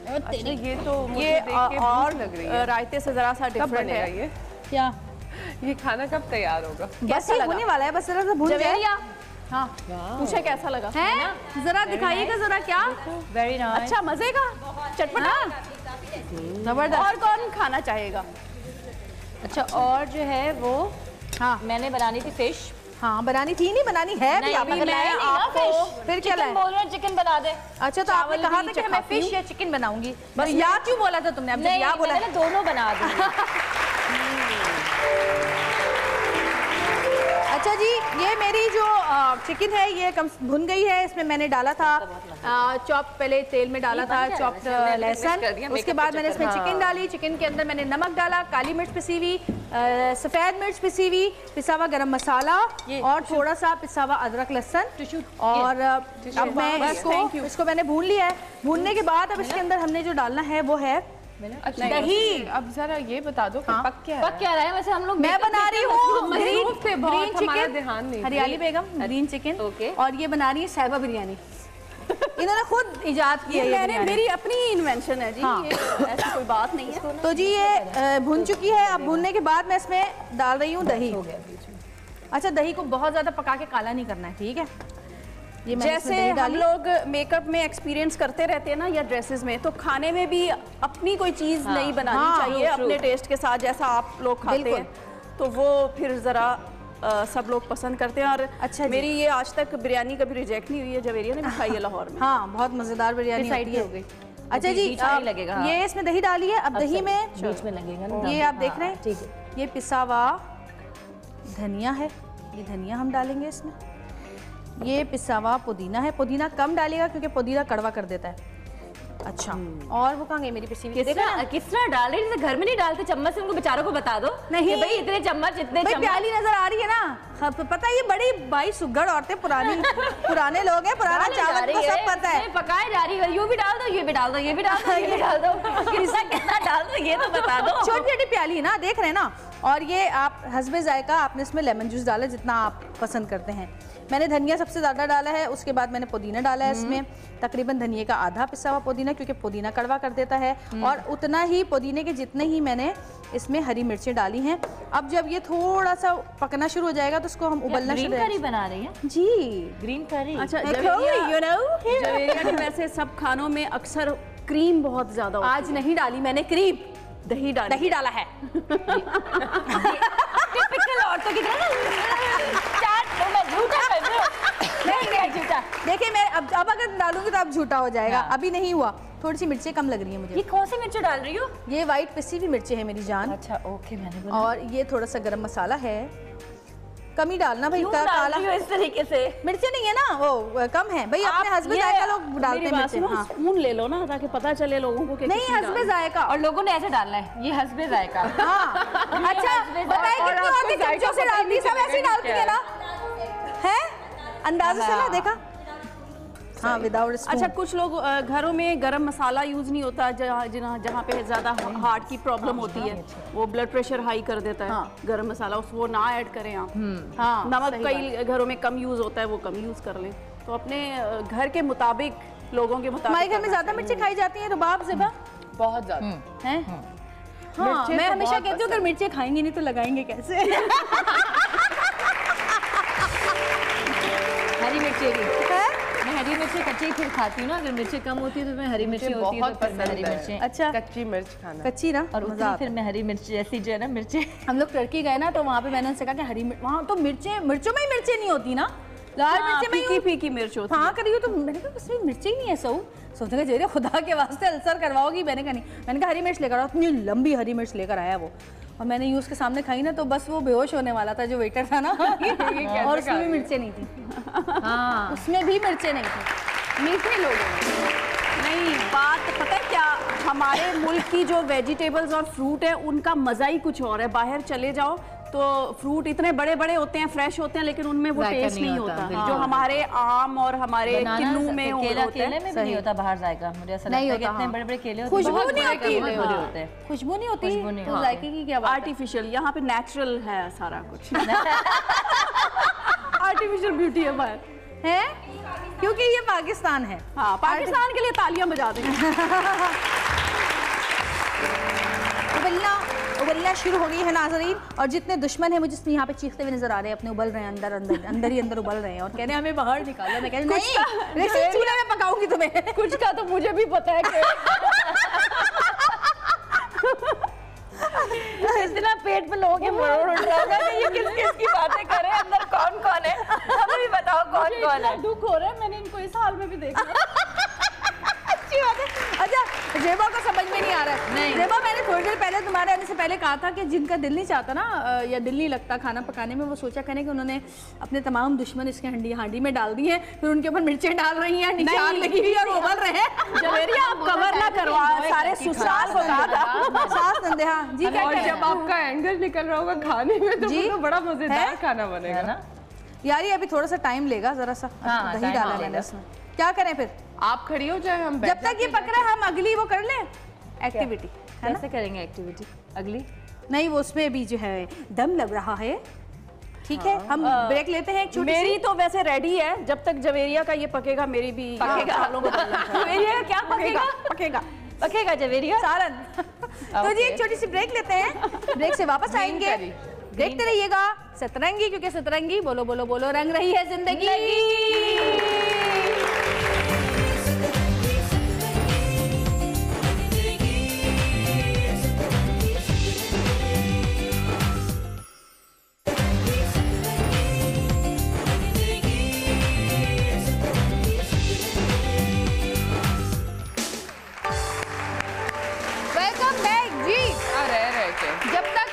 अच्छा, ये तो ये और लग रही है। रायते से जरा सा डिफरेंट है। ये क्या, ये खाना कब तैयार होगा? बस ये होने वाला है, बस जरा सा भून जाए। हाँ, पूछे कैसा लगा है? जरा दिखाइएगा जरा। क्या वेरी नाइस। अच्छा, मजे का, चटपटा, जबरदस्त। और कौन खाना चाहेगा? अच्छा, और जो है वो, हाँ मैंने बनानी थी फिश। हाँ, बनानी थी, नहीं बनानी है अभी आपने? मैं आपको फिर क्या चिकन बोल रहे हैं, चिकन बना दे। अच्छा, तो आपने कहा था कि मैं फिश या चिकन बनाऊंगी, बस या क्यों बोला था तुमने? अब जब या बोला मैंने दोनों बना दी। अच्छा जी, ये मेरी जो चिकन है ये कम भुन गई है। इसमें मैंने डाला था चॉप, पहले तेल में डाला था चॉप्ड लहसुन, उसके बाद मैंने इसमें चिकन डाली। चिकन के अंदर मैंने नमक डाला, काली मिर्च पिसी हुई, सफ़ेद मिर्च पिसी हुई, पिसा हुआ गरम मसाला और थोड़ा सा पिसा हुआ अदरक लहसुन। और अब मैं इसको मैंने भून लिया है। भूनने के बाद अब इसके अंदर हमने जो डालना है वो है दही। अब जरा ये बता दो कि पक क्या रहा है? वैसे हम लोग, मैं बना रही हूँ ग्रीन चिकन, हरियाली बेगम ग्रीन चिकन, और ये बना रही है साहिबा बिरयानी। इन्होंने खुद इजाद की है, मेरी अपनी इन्वेंशन है जी। हाँ। ये ऐसी कोई बात नहीं है। तो जी ये भुन चुकी है। अब भुनने के बाद मैं इसमें डाल रही हूँ दही। अच्छा, दही को बहुत ज्यादा पका के काला नहीं करना है, ठीक है? ये मैंने इसमें जैसे दही हम डाली। लोग मेकअप में एक्सपीरियंस करते रहते हैं ना या ड्रेसेस में, तो खाने में भी अपनी कोई चीज़ नई बनानी हाँ, चाहिए true, अपने टेस्ट के साथ, जैसा आप लोग खाते बिल्कुल। हैं तो वो फिर ज़रा सब लोग पसंद करते हैं। और अच्छा जी। मेरी ये आज तक बिरयानी कभी रिजेक्ट नहीं हुई है, जवेरिया ने भी खाई है लाहौर में। हाँ, बहुत मज़ेदार बिरयानी साइड होती पे है। हो गई। अच्छा जी, बीच में ही लगेगा, हाँ। ये इसमें दही डाली है। अब दही में बीच में लगेगा ना, ये आप देख रहे हैं, ठीक है। ये पिसा हुआ धनिया है, ये धनिया हम डालेंगे इसमें। ये पिसा हुआ पुदीना है, पुदीना कम डालेगा क्योंकि पुदीना कड़वा कर देता है। अच्छा, और वो कहाँ गई मेरी पिसी हुई? किस तरह डाल रही है? जैसे घर में नहीं डालते चम्मच से, उनको बेचारों को बता दो नहीं। कि भाई इतने चम्मच, इतने भाई चम्मच। प्याली नजर आ रही है ना। हाँ, तो पता है ये बड़ी भाई सुगड़ औरतें पुराने लोग हैं, पुराना डाली जा चावल रही को है, सब पता है। इसमें पकाई जा रही है, ये भी डाल दो, ये भी डाल दो, ये भी डाल दो, ये भी डाल दो, कितना कितना डाल दो ये तो बता दो। छोटी छोटी प्याली है ना, देख रहे हैं ना। और ये आप हस्बे जायका आपने इसमें लेमन जूस डाला जितना आप पसंद करते हैं। मैंने धनिया सबसे ज़्यादा डाला है, उसके बाद मैंने पुदीना डाला है इसमें, तकरीबन धनिया का आधा पिसा हुआ पुदीना, क्योंकि पुदीना कड़वा कर देता है। और उतना ही पुदीने के जितने ही मैंने इसमें हरी मिर्चें डाली हैं। अब जब ये थोड़ा सा पकना शुरू हो जाएगा तो इसको हम उबलना ग्रीन शुरू करी बना रही है, जी। ग्रीन करी। अच्छा, you जवेरिया के वैसे सब खानों में अक्सर क्रीम बहुत ज़्यादा होती आज नहीं डाली मैंने क्रीम, दही डाल दही डाला है। टिपिकल औरतों की तरह चाट तो मैं झूठा कर रही हूं। नहीं झूठा। देखिए मैं अब अगर डालूंगी तो अब झूठा हो जाएगा। हाँ। अभी नहीं हुआ, थोड़ी सी मिर्चें कम लग रही है ये मुझे। कौन सी मिर्च डाल रही हो? ये वाइट पिसी हुई मिर्चें हैं मेरी जान। अच्छा ओके, मैंने बोला और ये थोड़ा सा गरम मसाला है, कम ही डालना भाई। क्यों डाल काला रही हो इस तरीके से? मिर्चें नहीं है ना, वो कम है भाई। अपने हस्बैंड जायका लोग डालते हैं मिर्चें। हाँ। स्पून ले लो ना ताकि पता चले लोगों को कि नहीं, कितनी डालनी हस्बैंड जायका। और लोगों ने ऐसे डालना है, ये हस्बे जायका। हाँ। अच्छा बताइए और कितनी आपको औरतें जायका चमचों से पता ही डालती नहीं सब ऐसे ही चलेगा डालती है ना, है अंदाजे से ना, देखा। हाँ, विदाउट अच्छा, कुछ लोग घरों में गरम मसाला यूज नहीं होता, जहाँ पे ज़्यादा हार्ट की प्रॉब्लम होती है, वो ब्लड प्रेशर हाई कर देता है। हाँ। गरम मसाला वो ना ऐड करें आप। हाँ, नमक कई घरों में कम यूज होता है, वो कम यूज कर लें। तो अपने घर के मुताबिक, लोगों के मुताबिक। हमारे घर में ज्यादा मिर्चें खाई जाती हैं, रुबाब ज़ेबा बहुत ज्यादा। हैं। हाँ, मिर्चें मैं तो हमेशा बहुत कहती हूँ अगर मिर्चें खाएंगे नहीं तो लगाएंगे कैसे। हरी मिर्ची की है? मैं हरी मिर्ची कच्ची फिर खाती हूँ ना, अगर मिर्ची कम होती है तो मैं हरी मिर्ची होती है तो बहुत फिर मैं हरी पसंद मिर्ची। है अच्छा, कच्ची मिर्च खाना। कच्ची ना और मजा उतनी आता फिर मैं हरी मिर्ची जैसी जो है ना मिर्ची। हम लोग टर्की गए ना तो वहाँ पे मैंने उनसे कहा कि हरी मिर्च, वहाँ तो मिर्चों में ही मिर्चें नहीं होती ना, लाल मिर्चें में फीकी फीकी मिर्च होती है। हाँ करी हो। तो मैंने कहा उसमें मिर्चें ही नहीं है। सोचने का जरिए खुदा के वास्ते अल्सर करवाओगी। मैंने कहा नहीं, मैंने कहा हरी मिर्च लेकर आओ। इतनी लंबी हरी मिर्च लेकर आया वो, और मैंने यूँ उसके सामने खाई ना तो बस वो बेहोश होने वाला था जो वेटर था ना। और उसमें भी मिर्चें नहीं थी। हाँ उसमें भी मिर्चें नहीं थी। मीठे लोग नहीं, बात पता है क्या, हमारे मुल्क की जो वेजिटेबल्स और फ्रूट है उनका मजा ही कुछ और है। बाहर चले जाओ तो फ्रूट इतने बड़े बड़े होते हैं, फ्रेश होते हैं, लेकिन उनमें वो जायका टेस्ट नहीं नहीं होता, होता बिल्कुल। जो हमारे आम और हमारे किन्नू में केला, होते केले हैं। में भी नहीं होता बाहर जायका। मुझे ऐसा लगता नहीं है कि होता, इतने हाँ। बड़े बड़े केले होते हैं, खुशबू बहुत नहीं बड़े होती, केले होते हैं। खुशबू नहीं होती, खुशबू नहीं, तो हाँ। जायके की क्या बात है? आर्टिफिशियल, यहाँ पे नेचुरल है सारा कुछ। आर्टिफिशियल ब्यूटी है बाहर। है क्योंकि ये पाकिस्तान है। हाँ, पाकिस्तान के लिए तालियां बजा देंगे। उबलना शुरू हो गई है नाज़रीन, और जितने दुश्मन हैं मुझे यहाँ पे चीखते हुए नजर आ रहे हैं, अपने उबल रहे हैं, अंदर ही अंदर उबल रहे हैं और कहने हमें बाहर निकालो। मैं कह रही नहीं, रेसिपी चूल्हे में पकाऊंगी तुम्हें। कुछ का तो मुझे भी पता है कि इतना पेट में लोगों के मरोड़ उठ रहा है कि ये किस किस की बातें कर रहे हैं, अंदर कौन कौन है, हमें भी बताओ कौन कौन है। दुख हो रहा है, मैंने इनको इस हाल में भी देखा। अच्छी बात है। अच्छा जेबा को समझ में नहीं आ रहा है। नहीं। जेबा मैंने थोड़ी देर पहले तुम्हारे आने से पहले कहा था कि जिनका दिल नहीं चाहता ना या दिल नहीं लगता खाना पकाने में, वो सोचा करें कि उन्होंने अपने तमाम दुश्मन इसके हांडी में डाल दी हैं, फिर उनके ऊपर मिर्चें डाल रही हैं, निशान लगी हुई है और उबल रहे हैं। जवेरिया आप कवर ना करवा, सारे ससुराल को कहा था। सास नंदेहा जी क्या और कह रहे जब आपका एंगर निकल रहा होगा खाने में तो जी? वो तो बड़ा मजेदार है? खाना बनेगा है ना? यार ये अभी थोड़ा सा टाइम लेगा जरा सा। हाँ, दही टाइम डाला लेगा। मैंने इसमें, क्या करें फिर? आप खड़ी हो जाए, हम जब तक ये पक रहा है हम अगली वो कर लें एक्टिविटी, है ना? कैसे करेंगे एक्टिविटी अगली? नहीं वो उसमें भी जो है दम लग रहा है। ठीक है, हम ब्रेक लेते हैं एक छोटी सी। मेरी तो वैसे रेडी है, जब तक जवेरिया का ये पकेगा मेरी भी पकेगा। जवेरिया का क्या पकेगा? पकेगा। पकेगा जवेरिया सारन। तो जी एक छोटी सी ब्रेक लेते हैं, ब्रेक से वापस आएंगे। करी। देखते रहिएगा सतरंगी, क्योंकि सतरंगी बोलो बोलो बोलो रंग रही है जिंदगी। जब तक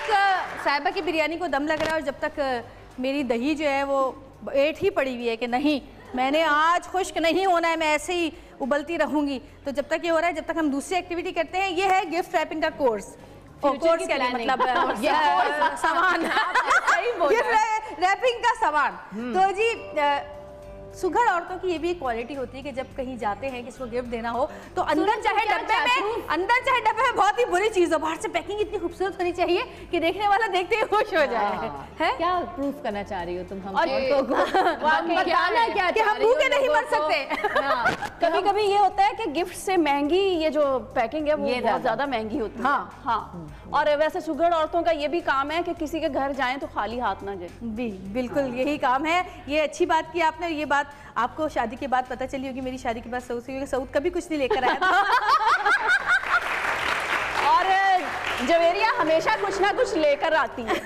साहिबा की बिरयानी को दम लग रहा है और जब तक मेरी दही जो है वो एट ही पड़ी हुई है कि नहीं मैंने आज खुश्क नहीं होना है, मैं ऐसे ही उबलती रहूंगी, तो जब तक ये हो रहा है, जब तक हम दूसरी एक्टिविटी करते हैं, ये है गिफ्ट रैपिंग का कोर्स। कोर्स क्या मतलब सामान, गिफ्ट रैपिंग का सामान। तो जी सुघड़ औरतों की ये भी एक क्वालिटी होती है कि जब कहीं जाते हैं किसी को गिफ्ट देना हो तो अंदर चाहे डब्बे में बहुत ही बुरी चीज हो, बाहर से पैकिंग इतनी खूबसूरत होनी चाहिए कि देखने वाला देखते ही खुश हो जाए। है क्या प्रूफ करना चाह रही हो तुम हम औरतों को? बताना क्या कि हम भूखे नहीं मर सकते। कभी कभी ये होता है कि गिफ्ट से महंगी ये जो पैकिंग है वो बहुत ज्यादा महंगी होती है। हाँ। और वैसे सुघड़ औरतों का ये भी काम है कि किसी के घर जाएं तो खाली हाथ ना जाए। बिल्कुल यही काम है। ये अच्छी बात की आपने, ये बात आपको शादी के बाद पता चली होगी, मेरी शादी के बाद सऊद से, क्योंकि सऊद कभी कुछ नहीं लेकर आया था। और जवेरिया हमेशा कुछ ना कुछ लेकर आती है।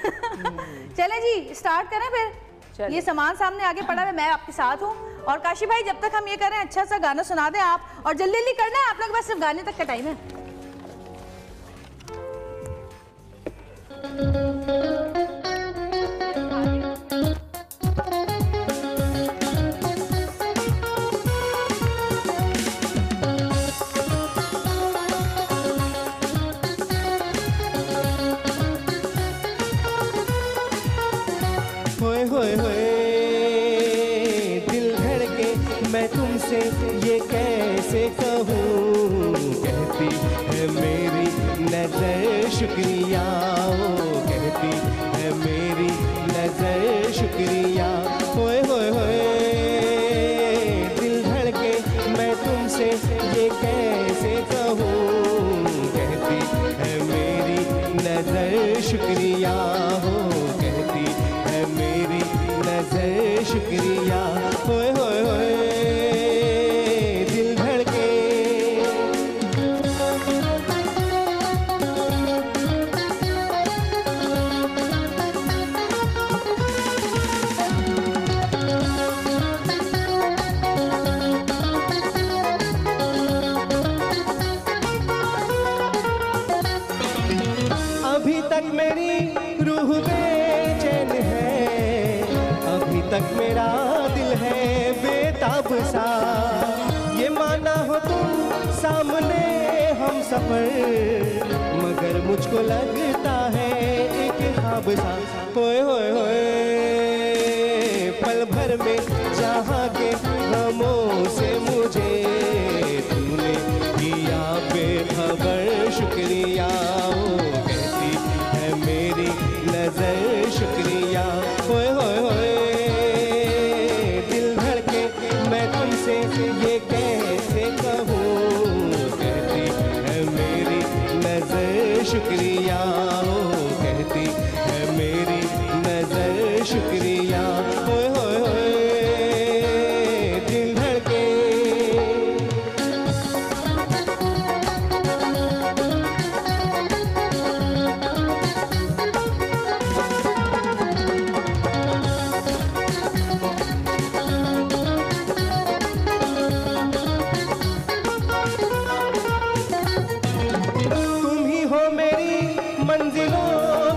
चले जी स्टार्ट करें फिर। ये सामान सामने आगे पड़ा है, मैं आपके साथ हूँ। और काशी भाई जब तक हम ये करें अच्छा सा गाना सुना दें आप, और जल्दी जल्दी करना है आप लोग, बस सिर्फ गाने तक का टाइम है। होए होए होए दिल धड़के मैं तुमसे ये कैसे कहूँ, कहती है मेरी नजर शुक्रिया, ओ कहती है मेरी नजर शुक्रिया। होए होए होए दिल धड़के मैं तुमसे ये कैसे कहूँ, कहती है मेरी नजर शुक्रिया, हो कहती है मेरी नजर शुक्रिया। होए होए होए दिल धड़के अभी तक मेरी रूह बेचैन है, अभी तक मेरा दिल है बेताब सा, ये माना हो तुम सामने हम सफर, मगर मुझको लगता है एक ख्वाब सा। होए होए होए पल भर में जहाँ के गमों से मुझे तूने किया बेखबर शुक्रिया, ओ कहती है मेरी नजर शुक्रिया। होए होए होए दिल धड़के मैं तुमसे ये कैसे कहूँ, कहती है मेरी नजर शुक्रिया, ओ कहती है मेरी नजर शुक्रिया। होए होए होए दिल धड़के तुम ही हो मेरी मंजिलों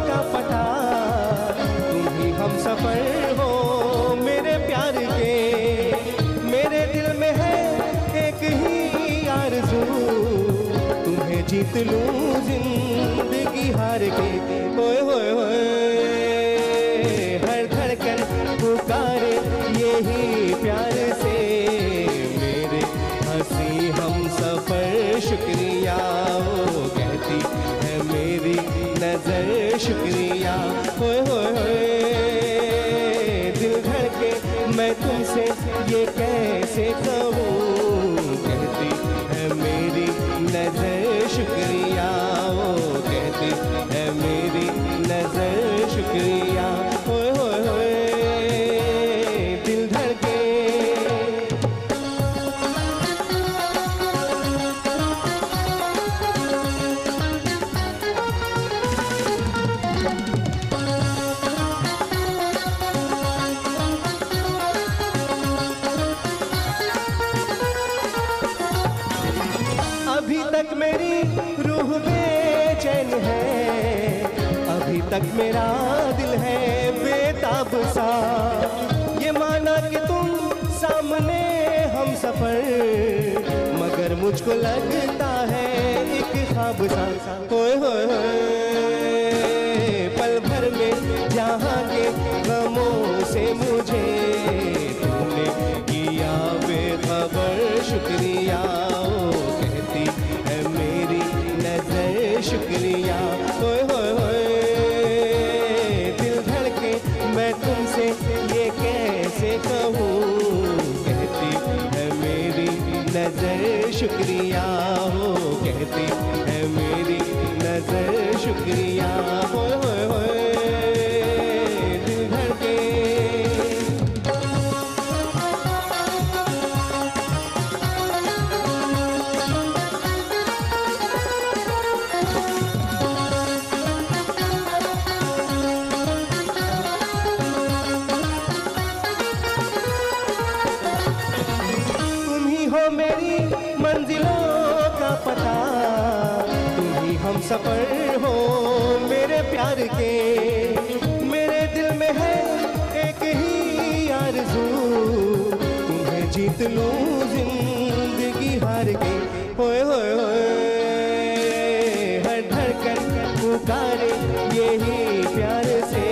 का पता, तुम ही हम सफर हो मेरे प्यार के, मेरे दिल में है एक ही आरज़ू, तुम्हें जीत लूं जिंदगी हार के। होए होए होए हर धड़कन पुकारे यही प्यार से, मेरे हंसी हम सफर शुक्रिया, ओ कहती है मेरी नजर शुक्रिया। होए होए होए दिल धड़के मैं तुमसे ये कैसे कहूँ, कहती है मेरी नजर शुक्रिया, ओ कहती है मेरी नजर शुक्रिया। होए होए होए दिल धड़के अभी अभी तक मेरी रूह बेचैन है, अभी तक मेरा दिल है बेताब सा। ये माना कि तुम सामने हम सफर, मगर मुझको लगता है एक ख्वाब सा। होए होए होए पल भर में जहाँ के गमों से मुझे तूने किया बेखबर शुक्रिया। ओ कहती है मेरी नजर शुक्रिया। होए होए होए दिल धड़के मैं तुमसे ये कैसे कहूँ, कहती है मेरी नजर शुक्रिया। हो कहती है मेरी नजर शुक्रिया। होए होए होए दिल धड़के। तुम ही हो मेरी मंजिलों का पता, तुम ही हम सफर हो मेरे प्यार के। मेरे दिल में है एक ही आरज़ू, तुम्हें जीत लूं जिंदगी हार के। होए होए होए हर धड़कन पुकारे यही प्यार से,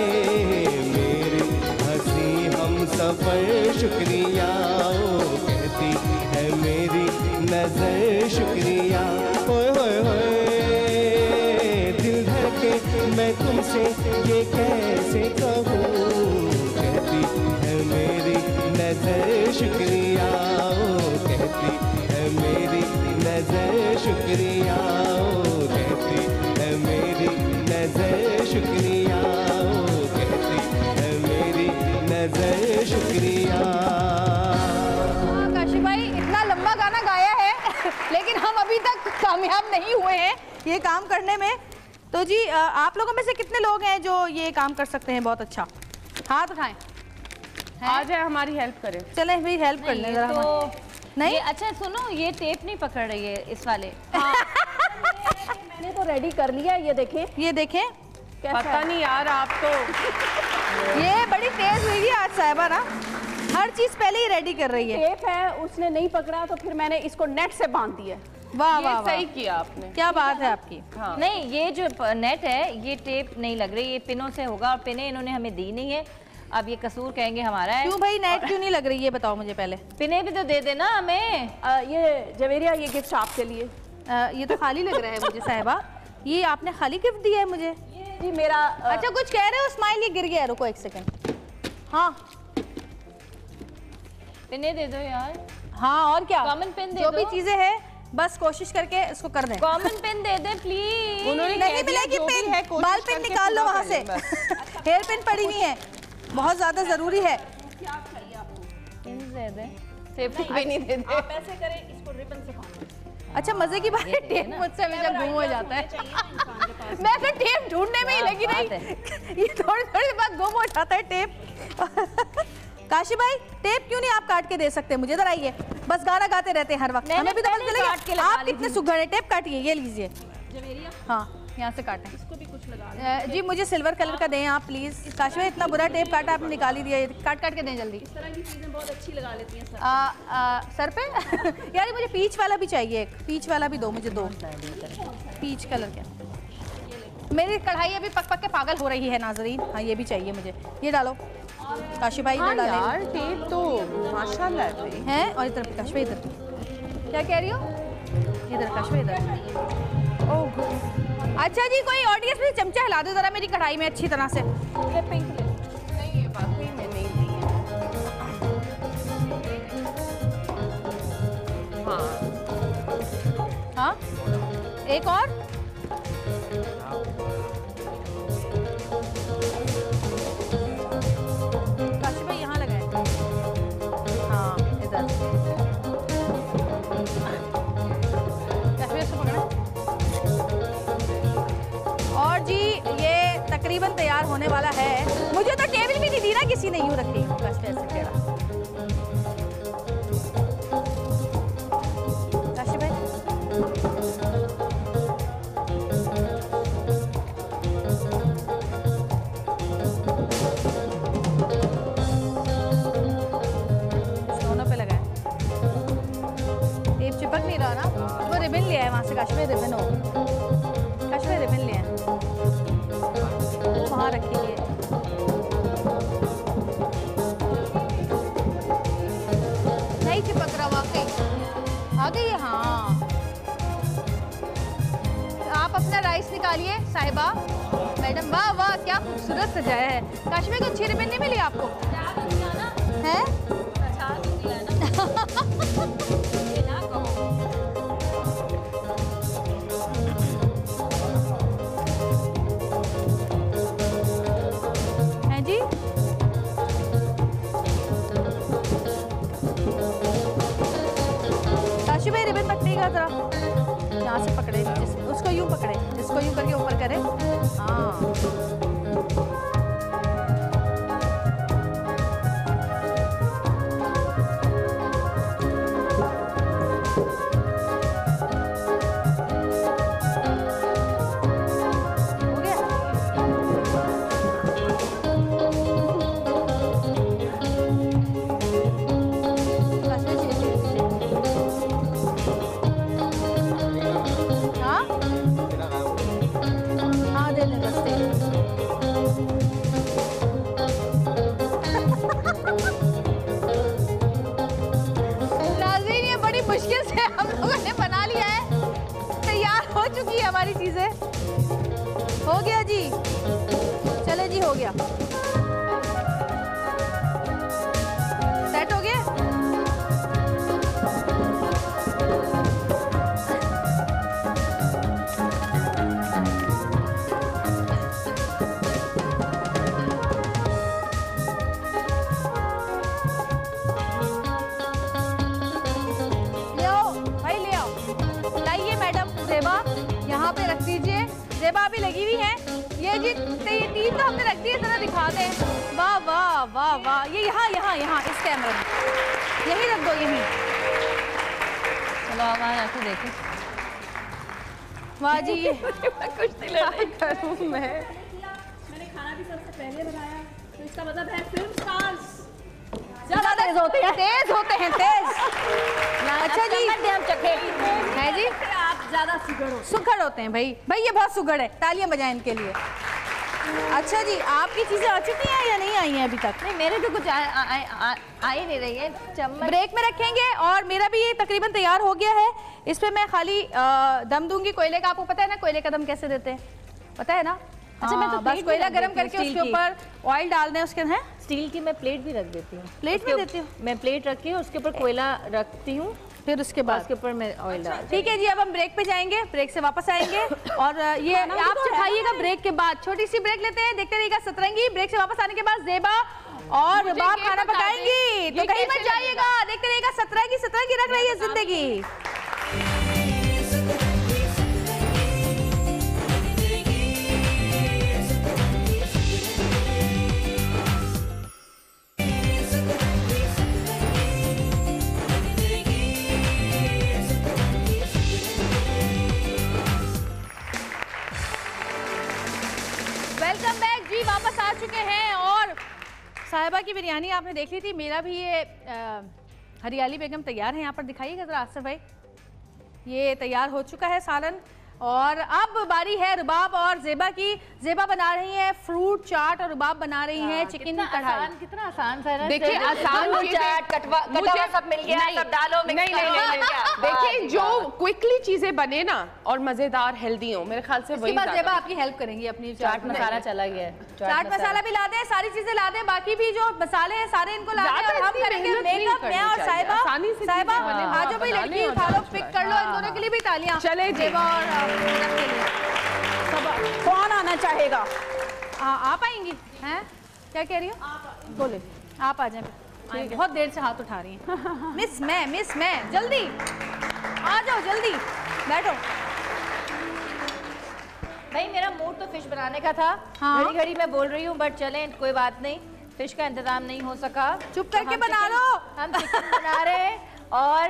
मेरे हंसी हम सफर शुक्रिया। ओ कहती है मेरी नजर शुक्रिया। होए होए होए दिल धड़के मैं तुमसे ये कैसे कहूँ, कहती है मेरी नजर शुक्रिया। ओ कहती है मेरी नजर शुक्रिया। ओ कहती है मेरी नजर शुक्रिया। ओ कहती है मेरी नजर शुक्रिया। काशी भाई इतना लंबा गाना गाया है लेकिन हम अभी तक कामयाब नहीं हुए हैं ये काम करने में। तो जी आप लोगों में से कितने लोग हैं जो ये काम कर सकते हैं बहुत अच्छा? हाथ उठाएं। आ जाए हमारी हेल्प करें। चले भाई हेल्प कर लें जरा तो नहीं? ये अच्छा सुनो, ये टेप नहीं पकड़ रही है इस वाले। मैंने तो रेडी कर लिया है, ये देखें। ये देखें। पता नहीं यार आप तो ये बड़ी तेज हुई है आज साहिबा ना, हर चीज पहले ही रेडी कर रही है। टेप है, उसने नहीं पकड़ा तो फिर मैंने इसको नेट से बांध दिया। वाह ये वाह सही वाह, किया आपने। क्या बात है आपकी। हाँ। नहीं, ये जो नेट है ये टेप नहीं लग रही, ये पिनों से होगा और पिने इन्होंने हमें दी नहीं है। अब ये कसूर कहेंगे हमारा है। क्यों भाई नेट क्यों नहीं लग रही है बताओ मुझे पहले। पिने भी तो दे देना हमें। ये जवेरिया, ये गिफ्ट आपके लिए। ये तो खाली लग रहा है मुझे साहिबा, ये आपने खाली गिफ्ट दिया है मुझे। जी मेरा अच्छा कुछ कह रहे हो स्माइल? ये गिर गया है, रुको एक सेकंड। हाँ पिने दे दो यार। हाँ और क्या, कॉमन पेन दे जो दो। भी चीजें हैं बस कोशिश करके इसको कर दें। कॉमन पेन दे दे प्लीज। उन्होंने नहीं कह दिया मिलेगी जो भी पेन, है कोशिश बाल पेन करके निकाल लो पूरा वहाँ कर से। लें बस। हेयर पिन पड़ी हुई है, बहुत ज्यादा जरूरी है। पिन दे दे। टेप भी नहीं देते। आप ऐसे करें, इसको रिबन से बांधो। अच्छा मजे की बात है, टेप मुझसे हमेशा गुम हो जाता है। मैं तो टेप ढूंढने में ही लगी रही, ये थोड़ी थोड़ी बाद गुम हो जाता है टेप। काशी भाई टेप क्यों नहीं आप काट के दे सकते मुझे? जरा ये बस गाना गाते रहते हैं हर वक्त, हमें भी तो पता चलेगा आप कितने सुघड़ हैं। टेप काटिए, ये लीजिए। हाँ यहाँ से काटें। इसको भी कुछ लगा जी, मुझे सिल्वर कलर का दें आप प्लीज। काशी भाई इतना बुरा टेप काटा आपने, निकाल ही दिया, ये काट काट के दें जल्दी। इस तरह की चीजें बहुत अच्छी लगा लेती हैं सर। सर पे यार ये मुझे पीच वाला भी चाहिए, एक पीच वाला भी दो मुझे, दो पीच कलर के। मेरी कढ़ाई अभी पक पक के पागल हो रही है नाजरीन। हाँ ये भी चाहिए मुझे, ये डालो काशी भाई, हाँ इधर डालें यार टेप तो माशाल्लाह है। हैं। और इधर काशी भाई, इधर क्या कह रही हो? इधर काशी भाई, इधर। ओह अच्छा जी, कोई ऑडियंस में चमचा हिला दो जरा मेरी कढ़ाई में अच्छी तरह से। ये पिंक ले। नहीं ये वाकई में नहीं दी है। हाँ हाँ एक और। काशी भाई यहाँ लगाए। हाँ इधर। काशी भाई इसको पकड़े। और जी ये तकरीबन तैयार होने वाला है। मुझे तो टेबल भी नहीं दी ना किसी ने, यूं रखी बस ऐसे टेढ़ा। काशी भाई रिबन हो, काशवा रिबन ले आए, वहाँ रखिए। नहीं चिपक रहा वाकई, आ गई है। हाँ, आप अपना राइस निकालिए साहिबा। मैडम वाह वाह क्या खूबसूरत सजाया है। काशवा को अच्छी रिबन नहीं मिली आपको? है? हैं जी? काशी भाई रिबन पकड़ेगा जरा, यहाँ से पकड़े, उसको यूं पकड़े, इसको यूं करके ऊपर करे। हाँ हमारी चीजें। हो गया जी, चले जी, हो गया, सेट हो गया। ले आओ भाई, ले आओ, लाइए मैडम। जेबा यहाँ पे रख दीजिए, जेबा भी लगी हुई है। ये जी ये तीन तो हमने रख दी है, जरा दिखा दें। वाह वाह वाह वाह, ये यहाँ यहाँ यहाँ इस कैमरे में यहीं रख दो, यहीं। चलो हमारे ऐसे देखें। वाह जी कुछ नहीं लगा करूँ मैं। मैंने खाना भी सबसे पहले बनाया, तो इसका मतलब है फिल्म स्टार्स ज्यादा तेज होते हैं, तेज होते हैं, तेज। अच्छा जी, हम चखे है जी, आप ज्यादा सुघड़ होते हैं भाई। भाई ये बहुत सुघड़ है, तालियां बजाएं इनके लिए। अच्छा जी, आपकी चीजें आ चुकी हैं या नहीं आई हैं अभी तक? नहीं, मेरे तो कुछ आ ही नहीं रही है। चम्मच ब्रेक में रखेंगे। और मेरा भी ये तकरीबन तैयार हो गया है। इस पे मैं खाली दम दूंगी कोयले का। आपको पता है ना कोयले का दम कैसे देते हैं, पता है ना? अच्छा, मैं तो बस कोयला गरम करके उसके ऊपर ऑयल डाल दें। उसके हैं स्टील की मैं प्लेट भी रख देती हूँ। प्लेट में देती हूँ मैं, प्लेट रख के उसके ऊपर कोयला रखती हूँ, फिर उसके बाद उसके ऊपर मैं ऑयल डाल। ठीक है जी, अब हम ब्रेक पे जाएंगे, ब्रेक से वापस आएंगे। और ये आप चखाइएगा ब्रेक के बाद। छोटी सी ब्रेक लेते हैं, देखते रहिएगा सतरंगी। ब्रेक से वापस आने के बाद जेबा और रुबाब खाना पकाएंगी, तो कहीं मत जाइएगा। देखते रहिएगा सतरंगी, सतरंगी रख रही है जिंदगी। वेलकम बैक जी, वापस आ चुके हैं। और साहिबा की बिरयानी आपने देख ली थी, मेरा भी ये हरियाली बेगम तैयार है। यहाँ पर दिखाइएगा जरा आसिफ भाई, ये तैयार हो चुका है सालन। और अब बारी है रुबाब और जेबा की। जेबा बना रही है फ्रूट चाट और रुबाब बना रही है चिकन कढ़ाई। कितना आसान सा है। देखिए आसान चाट कटवा सब मिल गया, सब डालो मिक्स करो। देखिए जो क्विकली चीजें बने ना और मजेदार हेल्दी हो, मेरे ख्याल से वही इसके बाद जेबा आपकी हेल्प करेंगी अपनी चाट मसाला चला गया है। चाट मसाला भी ला दें, सारी चीजें ला दें, बाकी भी जो मसाले हैं सारे इनको ला दें। और हम करेंगे मेकअप। मैं और साहिबा, साहिबा आज भाई लड़की उठा लो, पिक कर लो। इन दोनों के लिए भी तालियां। चले जेबा और सब कौन आना चाहेगा? आप आएंगी हैं? क्या कह रही हो? बोले आप आ जाए। बहुत देर से हाथ उठा रही हैं। मिस मैं जल्दी आ जाओ, जल्दी बैठो। भाई मेरा मूड तो फिश बनाने का था। हाँ। घड़ी घड़ी मैं बोल रही हूँ, बट चलें कोई बात नहीं, फिश का इंतजाम नहीं हो सका। चुप करके हम बना चिकन- लो। हम चिकन बना रहे हैं। और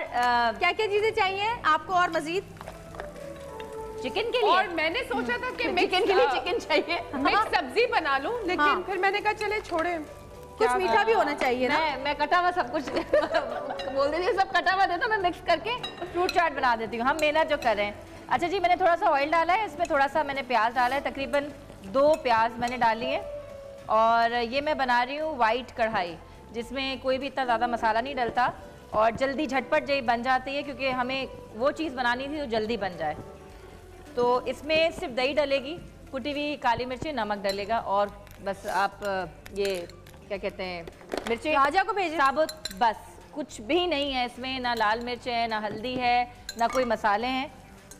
क्या क्या चीजें चाहिए आपको और मजीद? चिकन के लिए और मैंने सोचा था कि चिकन के लिए चिकन चाहिए, मिक्स सब्जी बना लूं, लेकिन हाँ। फिर मैंने कहा चले छोड़े, कुछ मीठा भी होना चाहिए ना। मैं कटा हुआ सब कुछ बोल देती हूँ, सब कटा हुआ देता, मैं मिक्स करके फ्रूट चाट बना देती हूँ। हम मेहनत जो कर रहे हैं, अच्छा जी, मैंने थोड़ा सा ऑयल डाला है, इसमें थोड़ा सा मैंने प्याज डाला है, तकरीबन 2 प्याज मैंने डाली है। और ये मैं बना रही हूँ वाइट कढ़ाई, जिसमें कोई भी इतना ज़्यादा मसाला नहीं डलता और जल्दी झटपट जल्दी बन जाती है, क्योंकि हमें वो चीज़ बनानी थी जो जल्दी बन जाए। तो इसमें सिर्फ दही डलेगी, कुटी हुई काली मिर्ची, नमक डलेगा और बस आप ये क्या कहते हैं मिर्ची राजा को भेजें साबुत, बस कुछ भी नहीं है इसमें, ना लाल मिर्च है, ना हल्दी है, ना कोई मसाले हैं,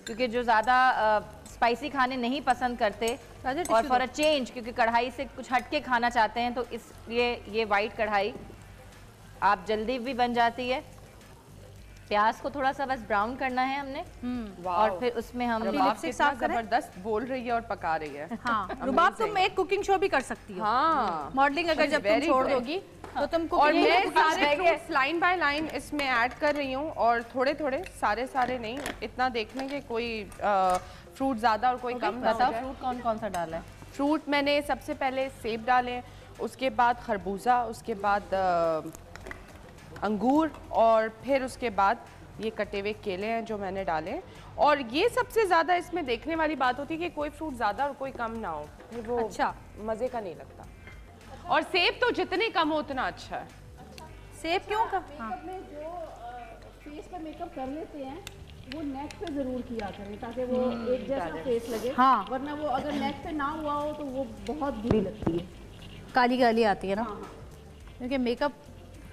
क्योंकि जो ज़्यादा स्पाइसी खाने नहीं पसंद करते और फॉर अ चेंज, क्योंकि कढ़ाई से कुछ हटके खाना चाहते हैं, तो इसलिए ये वाइट कढ़ाई आप जल्दी भी बन जाती है। प्याज को थोड़ा सा बस ब्राउन करना है हमने और फिर उसमें हम लिपस्टिक साफ जबरदस्त बोल रही है और पका रही है। हाँ रुबाब, तुम एक कुकिंग शो भी कर सकती हो। हाँ, मॉडलिंग अगर जब तुम छोड़ दोगी तो तुम और कुकिंग मैं सारे फ्रूट्स लाइन बाय लाइन इसमें ऐड कर रही हूँ, और थोड़े थोड़े, सारे नहीं, इतना देखने के कोई फ्रूट ज़्यादा और कोई कम ना हो बताओ जाए। फ्रूट कौन कौन सा डाला है? फ्रूट मैंने सबसे पहले सेब डाले, उसके बाद खरबूजा, उसके बाद अंगूर, और फिर उसके बाद ये कटे हुए केले हैं जो मैंने डाले। और ये सबसे ज़्यादा इसमें देखने वाली बात होती है कि कोई फ्रूट ज़्यादा और कोई कम ना हो, फिर वो अच्छा मज़े का नहीं लगता। और सेब तो जितने कम हो उतना अच्छा है। सेब क्यों का? मेकअप में जो फेस पे मेकअप कर लेते हैं वो नेक पे जरूर किया करें, ताकि वो एक जैसा फेस लगे। हाँ। वरना वो अगर नेक पे ना हुआ हो तो वो बहुत बुरी लगती है, काली काली आती है ना, क्योंकि मेकअप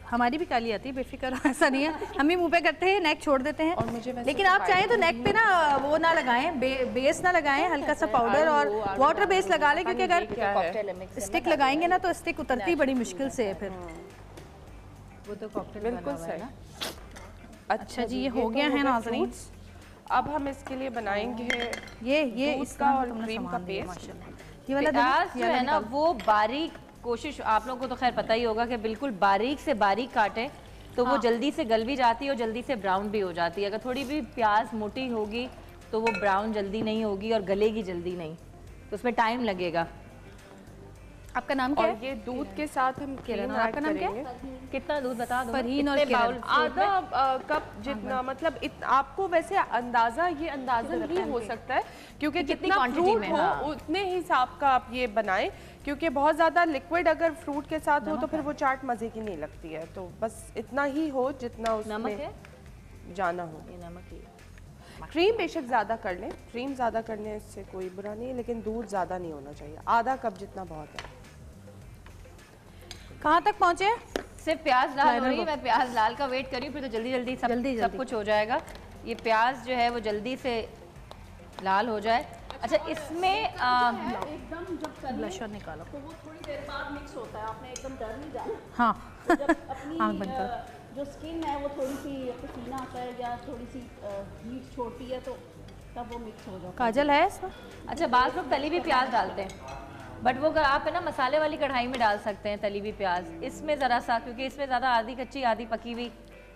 हमारी भी काली आती है, बेफिक्र हो, ऐसा नहीं है। हम भी मुंह पे करते हैं, नेक छोड़ देते हैं। और मुझे वैसे लेकिन आप चाहें तो नेक पे ना वो ना लगाएं, बेस ना लगाएं, हल्का सा पाउडर और वाटर बेस लगा लें, क्योंकि अगर स्टिक लगाएंगे ना तो स्टिक उतरती बड़ी मुश्किल से है फिर। वो तो कॉकटेल बिल्कुल सही। अच्छा जी, ये हो गया है नाज़रीन। अब हम इसके लिए बनाएंगे ये दूध इसका का और क्रीम का पेस्ट। ये वाला प्याज जो है ना वो बारीक, कोशिश आप लोगों को तो खैर पता ही होगा कि बिल्कुल बारीक से बारीक काटें, तो वो जल्दी से गल भी जाती है और जल्दी से ब्राउन भी हो जाती है। अगर थोड़ी भी प्याज मोटी होगी तो वो ब्राउन जल्दी नहीं होगी और गलेगी जल्दी नहीं, तो उसमें टाइम लगेगा। आपका नाम क्या और है? ये दूध के साथ हम क्रीम ऐड आपका नाम क्या करेंगे। कितना दूध बता दो? फरहीन और इतने किरण। बाउल आधा कप जितना, मतलब आपको वैसे अंदाजा ये अंदाजन ही हो सकता है, क्योंकि कितनी जितना quantity फ्रूट में, हो हाँ। उतने हिसाब का आप ये बनाएं, क्योंकि बहुत ज़्यादा लिक्विड अगर फ्रूट के साथ हो तो फिर वो चाट मज़े की नहीं लगती है। तो बस इतना ही हो जितना नमक उसमें है? जाना हो। ये नमक ही है। क्रीम बेशक ज़्यादा कर लें, क्रीम ज़्यादा करने से कोई बुरा नहीं है, लेकिन दूध ज़्यादा नहीं होना चाहिए। आधा कप जितना बहुत है। कहाँ तक पहुँचे? सिर्फ प्याज लाल हो रही है, मैं प्याज लाल का वेट कर रही हूँ, फिर तो जल्दी जल्दी सब कुछ हो जाएगा। ये प्याज जो है वो जल्दी से लाल हो जाए। अच्छा, इसमें एकदम जब कर ब्लशर निकालो। तो वो थोड़ी देर बाद मिक्स होता है, आपने एकदम डर नहीं जाना। हाँ जब अपनी आँख बंद करो। जो स्किन है वो थोड़ी सी पसीना आता है या थोड़ी सी हीट छोड़ती है, तो तब वो मिक्स हो जाता है। काजल है इसमें? अच्छा, बाज़ लोग तली भी प्याज डालते हैं, बट वो अगर आप है ना मसाले वाली कढ़ाई में डाल सकते हैं तली हुई प्याज। इसमें ज़रा सा, क्योंकि इसमें ज़्यादा आधी कच्ची आधी पकी हुई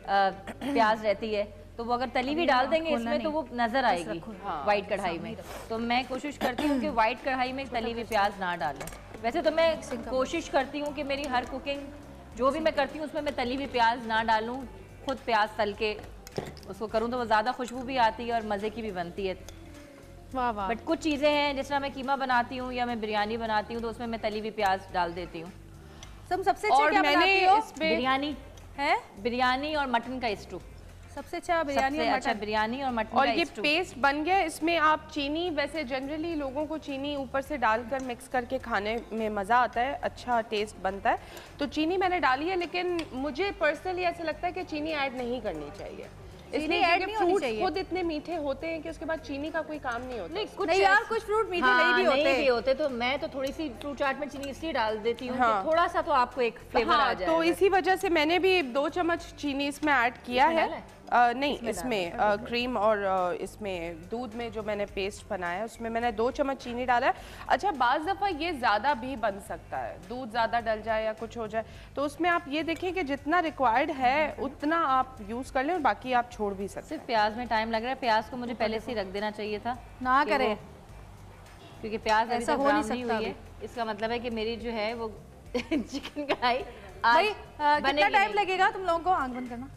प्याज रहती है, तो वो अगर तली भी डाल देंगे इसमें तो वो नज़र आएगी वाइट कढ़ाई में। तो मैं कोशिश करती हूँ कि वाइट कढ़ाई में तली हुई प्याज ना डालें। वैसे तो मैं कोशिश करती हूँ कि मेरी हर कुकिंग जो भी मैं करती हूँ उसमें मैं तली हुई प्याज ना डालूँ, खुद प्याज तल के उसको करूँ तो वो ज़्यादा खुशबू भी आती है और मज़े की भी बनती है। वाह वाह। बट कुछ चीज़ें हैं, जिस तरह मैं कीमा बनाती हूँ या मैं बिरयानी बनाती हूँ, तो उसमें मैं तली हुई प्याज डाल देती हूँ। तुम सबसे अच्छा और क्या मैंने बनाती हो? इसमें बिरयानी है बिरयानी और मटन का स्टू सबसे अच्छा बिरयानी और अच्छा, मटन। बिरयानी और मटन और का ये स्टू। पेस्ट बन गया। इसमें आप चीनी, वैसे जनरली लोगों को चीनी ऊपर से डालकर मिक्स करके खाने में मज़ा आता है, अच्छा टेस्ट बनता है, तो चीनी मैंने डाली है। लेकिन मुझे पर्सनली ऐसा लगता है कि चीनी ऐड नहीं करनी चाहिए, इसलिए ऐड क्योंकि नहीं होनी फ्रूट चाहिए। खुद इतने मीठे होते हैं कि उसके बाद चीनी का कोई काम नहीं होता। कुछ नहीं यार, कुछ फ्रूट मीठे नहीं भी होते। नहीं भी होते, तो मैं तो थोड़ी सी फ्रूट चाट में चीनी इसलिए डाल देती हूँ हाँ। कि थोड़ा सा तो आपको एक फ्लेवर आ हाँ, जाए। तो इसी वजह से मैंने भी 2 चम्मच चीनी इसमें ऐड किया इसमें है। डाला है? नहीं, इसमें क्रीम और इसमें दूध में जो मैंने पेस्ट बनाया है उसमें मैंने 2 चम्मच चीनी डाला है। अच्छा, बाज़ दफ़ा ये ज़्यादा भी बन सकता है, दूध ज़्यादा डल जाए या कुछ हो जाए, तो उसमें आप ये देखें कि जितना रिक्वायर्ड है उतना आप यूज़ कर लें और बाकी आप छोड़ भी सकते हैं। सिर्फ प्याज में टाइम लग रहा है, प्याज को मुझे पहले से ही रख देना चाहिए था ना कि करे, क्योंकि प्याज ऐसा हो नहीं सकता हुई है। इसका मतलब है कि मेरी जो है वो चिकन कढ़ाई भाई आज कितना बनेगी टाइम नहीं। लगेगा तुम लोगों को? आंख बंद करना।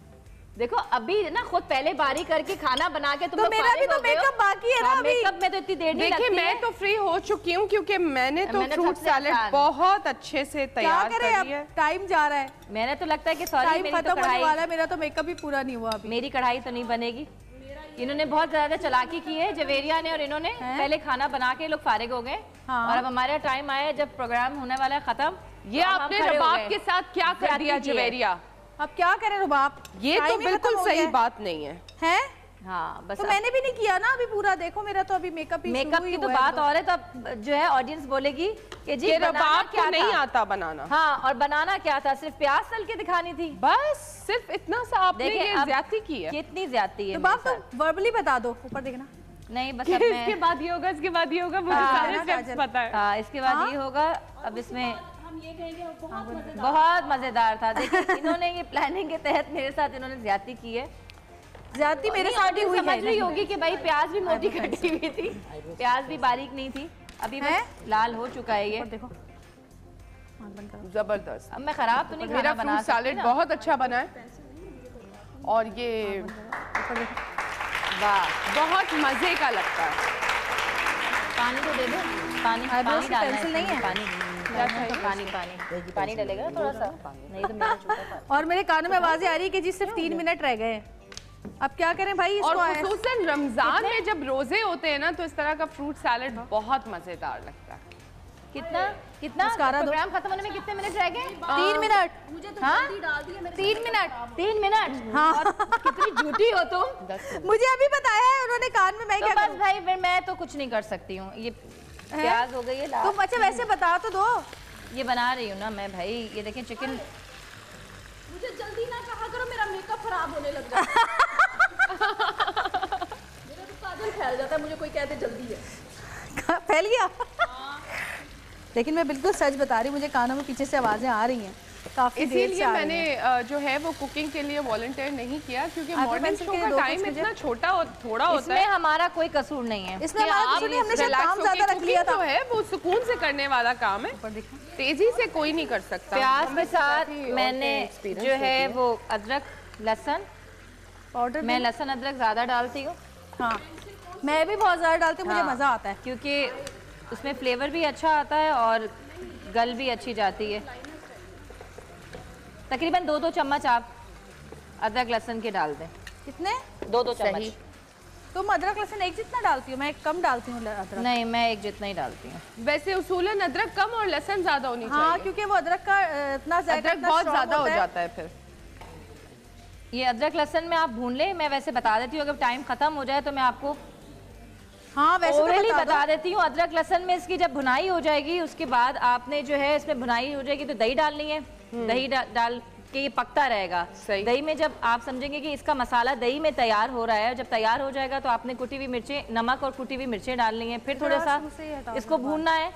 देखो अभी ना खुद पहले बारी करके खाना बना के तुम तो मेरा भी तो मेकअप बाकी है ना अभी। मेकअप में तो इतनी देर नहीं लगती है। देखिए मैं तो फ्री हो चुकी हूँ क्योंकि मैंने तो फ्रूट सैलेड बहुत अच्छे से तैयार कर लिया है। टाइम जा रहा है, मैंने तो लगता है कि सॉरी टाइम मेरी खत्म तो होने वाला कढ़ाई है, मेरा तो मेकअप भी पूरा नहीं हुआ अभी। मेरी कढ़ाई तो नहीं बनेगी। इन्होंने बहुत ज्यादा चालाकी की है जवेरिया ने, और इन्होंने पहले खाना बना के लोग फारिग हो गए और अब हमारा टाइम आया जब प्रोग्राम होने वाला है खत्म। ये आपने रबाब के साथ क्या कर दिया जवेरिया? अब क्या करें रुबाब, ये तो बिल्कुल सही बात नहीं है। हैं? हाँ बस तो मैंने भी नहीं किया ना अभी पूरा, देखो मेरा तो अभी मेकअप की तो बात और है। तब जो है ऑडियंस बोलेगी कि जी रबाब क्या नहीं आता बनाना। हाँ, और बनाना क्या था, सिर्फ प्याज तल के दिखानी थी, बस सिर्फ इतना सा आपने ये ज्यादती की है। कितनी ज्यादती है। रुबाब तो वर्बली बता दो, ऊपर देखना। नहीं बस इसके बाद ये होगा, इसके बाद ये होगा, मुझे सारे स्टेप्स पता है। हाँ इसके बाद ये होगा। अब इसमें बहुत मजेदार था। देखिए इन्होंने ये प्लानिंग के तहत मेरे साथ इन्होंने ज्यादती की है। ज्यादती मेरे साथ ही हुई है। समझ रही होगी कि भाई प्याज भी मोटी कटी हुई थी, प्याज भी बारीक नहीं थी। अभी बस लाल हो चुका है ये, देखो जबरदस्त। अब मैं खराब तो नहीं मेरा खाना बना फ्रूट सैलेड बहुत अच्छा बना है और ये वाह बहुत मजे का लगता है। पानी तो दे दो, पानी आईब्रोज की डालना पेंसिल नहीं है? पानी पानी डलेगा थोड़ा सा, नहीं तो मेरा छूटा। और मेरे कानों में आवाजें आ रही है कि जी सिर्फ 3 मिनट रह गए हैं, अब क्या करें भाई इसको। और खुसूसन रमजान में जब रोजे होते हैं ना तो इस तरह का फ्रूट सैलेड बहुत मजेदार लगता है। कितना प्रोग्राम खत्म होने में कितने मिनट रह गए? 3 मिनट। मुझे तो हाँ? जल्दी डाल दिया मैंने। 3 मिनट। हाँ कितनी झूठी हो तुम। मुझे अभी बताया है उन्होंने कान में, मैं तो क्या बस करूं? भाई फिर मैं तो कुछ नहीं कर सकती हूँ। ये प्याज हो गई है लाल। तुम अच्छा वैसे बता तो दो। ये बना रही हूँ ना मैं भाई। ये देखें चिकन। मुझे जल्दी ना कहा करो, मेरा मेकअप खराब होने लग जाता है। मेरा तो काजल फैल जाता है, मुझे कोई कहते जल्दी है। फैल गया। लेकिन मैं बिल्कुल सच बता रही हूँ, मुझे कानों में पीछे से आवाजें आ रही हैं काफी देर से। इसीलिए मैंने जो है वो कुकिंग के लिए वॉलंटियर नहीं किया क्योंकि मॉर्निंग शो का टाइम इतना छोटा थोड़ा होता इसमें है। हमारा कोई कसूर नहीं है। इसमें हमारा कुछ नहीं, हमने सिर्फ काम ज्यादा रख लिया था। जो है वो सुकून से करने वाला काम है, तेजी से कोई नहीं कर सकता। प्याज के साथ मैंने जो है वो अदरक लहसुन पाउडर, मैं लहसुन अदरक ज्यादा डालती हूँ। हाँ मैं भी बहुत ज्यादा डालती हूँ, मुझे मजा आता है क्योंकि उसमें फ्लेवर भी अच्छा आता है और गल भी अच्छी जाती है। तकरीबन 2-2 चम्मच आप अदरक लहसुन के डाल दें। कितने? 2-2 चम्मच। तुम अदरक लहसुन एक जितना डालती हो? मैं कम डालती हूँ अदरक। नहीं मैं एक जितना ही डालती हूँ। वैसे उसूलन अदरक कम और लहसुन ज्यादा होनी चाहिए। हाँ क्योंकि वो अदरक का इतना अदरक बहुत ज्यादा हो जाता है फिर। ये अदरक लहसुन में आप भून ले। मैं वैसे बता देती हूँ, अगर टाइम खत्म हो जाए तो मैं आपको हाँ वैसे ओरली बता देती हूँ। अदरक लहसुन में इसकी जब भुनाई हो जाएगी उसके बाद आपने जो है इसमें भुनाई हो जाएगी तो दही डालनी है। दही डाल के ये पकता रहेगा। दही में जब आप समझेंगे कि इसका मसाला दही में तैयार हो रहा है, जब तैयार हो जाएगा तो आपने कुटी हुई मिर्चें, नमक और कुटी हुई मिर्चें डालनी है। फिर थोड़ा सा इसको भूनना है।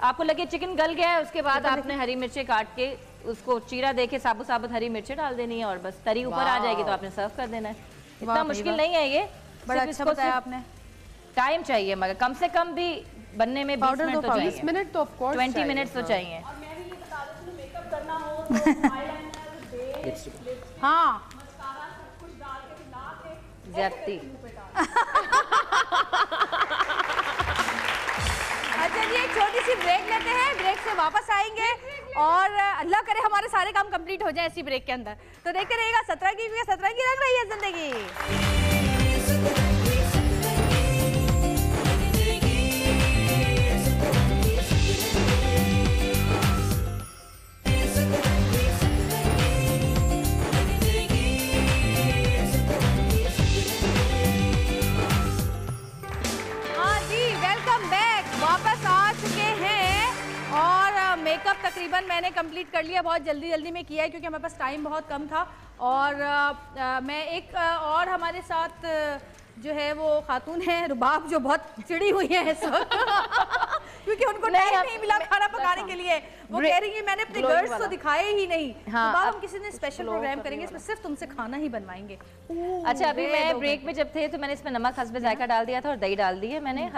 आपको लगे चिकन गल गया है, उसके बाद आपने हरी मिर्चें काट के उसको चीरा देके साबुत साबुत हरी मिर्चें डाल देनी है और बस तरी ऊपर आ जाएगी तो आपने सर्व कर देना है। इतना मुश्किल नहीं है ये, बड़ा अच्छा बताया आपने। टाइम चाहिए मगर कम से कम भी बनने में 20 मिनट तो चाहिए। 20 मिनट तो ऑफ कोर्स 20 मिनट तो चाहिए। और मैं भी ये बता देती हूँ, मेकअप करना हो तो आईलाइनर, बेस, हाँ मस्कारा सब कुछ डाल के मिला के ज्यादती। अच्छा जी एक छोटी सी ब्रेक लेते हैं, ब्रेक से वापस आएंगे और अल्लाह करे हमारे सारे काम कंप्लीट हो जाए इसी ब्रेक के अंदर। तो देखते रहिएगा 17 की लग रही है जिंदगी। मेकअप तकरीबन मैंने कंप्लीट कर लिया, बहुत जल्दी में किया है क्योंकि हमारे पास टाइम बहुत कम था। और मैं एक और हमारे साथ जो है वो खातून है रुबाब जो बहुत चिड़ी हुई है इस वक्त क्योंकि उनको टाइम नहीं मिला खाना पकाने के लिए। वो कह रही है मैंने अपने गर्ल्स को दिखाए ही नहीं। रुबाब हम किसी ने स्पेशल प्रोग्राम करेंगे, इसमें सिर्फ तुमसे खाना ही बनवाएंगे। अच्छा अभी मैं ब्रेक में जब थे तो मैंने इसमें नमक हस्बे जायका डाल दिया था और दही डाल दी है मैंने।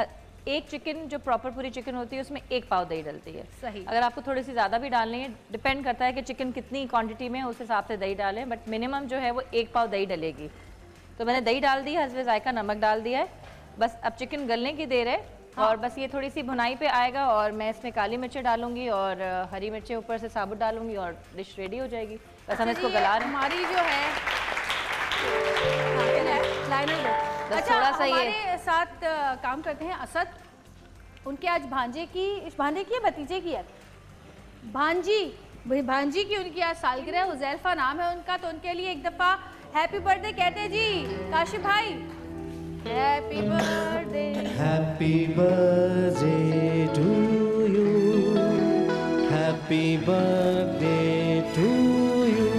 एक चिकन जो प्रॉपर पूरी चिकन होती है उसमें 1 पाव दही डलती है। सही। अगर आपको थोड़ी सी ज़्यादा भी डालनी है, डिपेंड करता है कि चिकन कितनी क्वांटिटी में, उस हिसाब से दही डालें, बट मिनिमम जो है वो 1 पाव दही डलेगी। तो मैंने दही डाल दी है, हस्बे जायका नमक डाल दिया है, बस अब चिकन गलने की देर है। और बस ये थोड़ी सी भुनाई पे आएगा और मैं इसमें काली मिर्चें डालूंगी और हरी मिर्चें ऊपर से साबुत डालूंगी और डिश रेडी हो जाएगी। बस हम इसको गला रहे हैं। हमारी जो है लाइनर लो। बस अच्छा, थोड़ा सा ये हमारे साथ काम करते हैं असद, उनके आज भांजे की है भतीजे की है भांजी की, उनकी आज सालगिरह, हुजैफा नाम है उनका, तो उनके लिए एक दफ़ा हैप्पी बर्थडे कहते हैं जी काशिफ भाई। Happy birthday to you, happy birthday to you,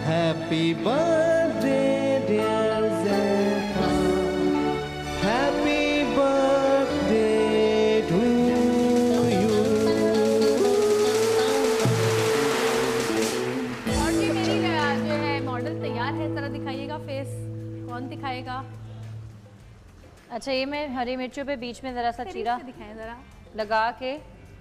happy birthday dear Zaifa, happy birthday to you. और जी मेरी जो है मॉडल तैयार है, जरा दिखाइएगा फेस, कौन दिखाएगा? अच्छा, ये मैं हरी मिर्चों पे बीच में ज़रा सा चीरा दिखाएं जरा लगा के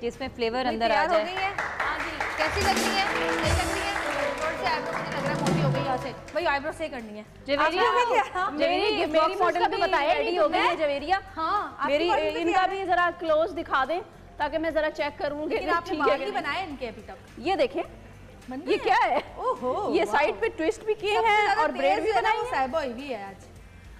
कि इसमें फ्लेवर अंदर आ तैयार हो जाए। गई है। हाँ जी, कैसी लग रही है? सही लग रही है? थोड़ी सी आईब्रो मुझे लग रहा है मोटी हो गई यहाँ से। भाई आईब्रो सही करनी है। जवेरिया मेरी मॉडल भी बताया रेडी हो गई है जवेरिया। हाँ, मेरी इनका भी जरा क्लोज दिखा दें ताकि मैं जरा चेक करूँ कि लेकिन आपने बाल नहीं बनाए इनके अभी तक। ये देखें, ये क्या है? ओहो, ये साइड पे ट्विस्ट भी किए हैं और ब्रेड भी बनाई है। साहिबा हुई है आज।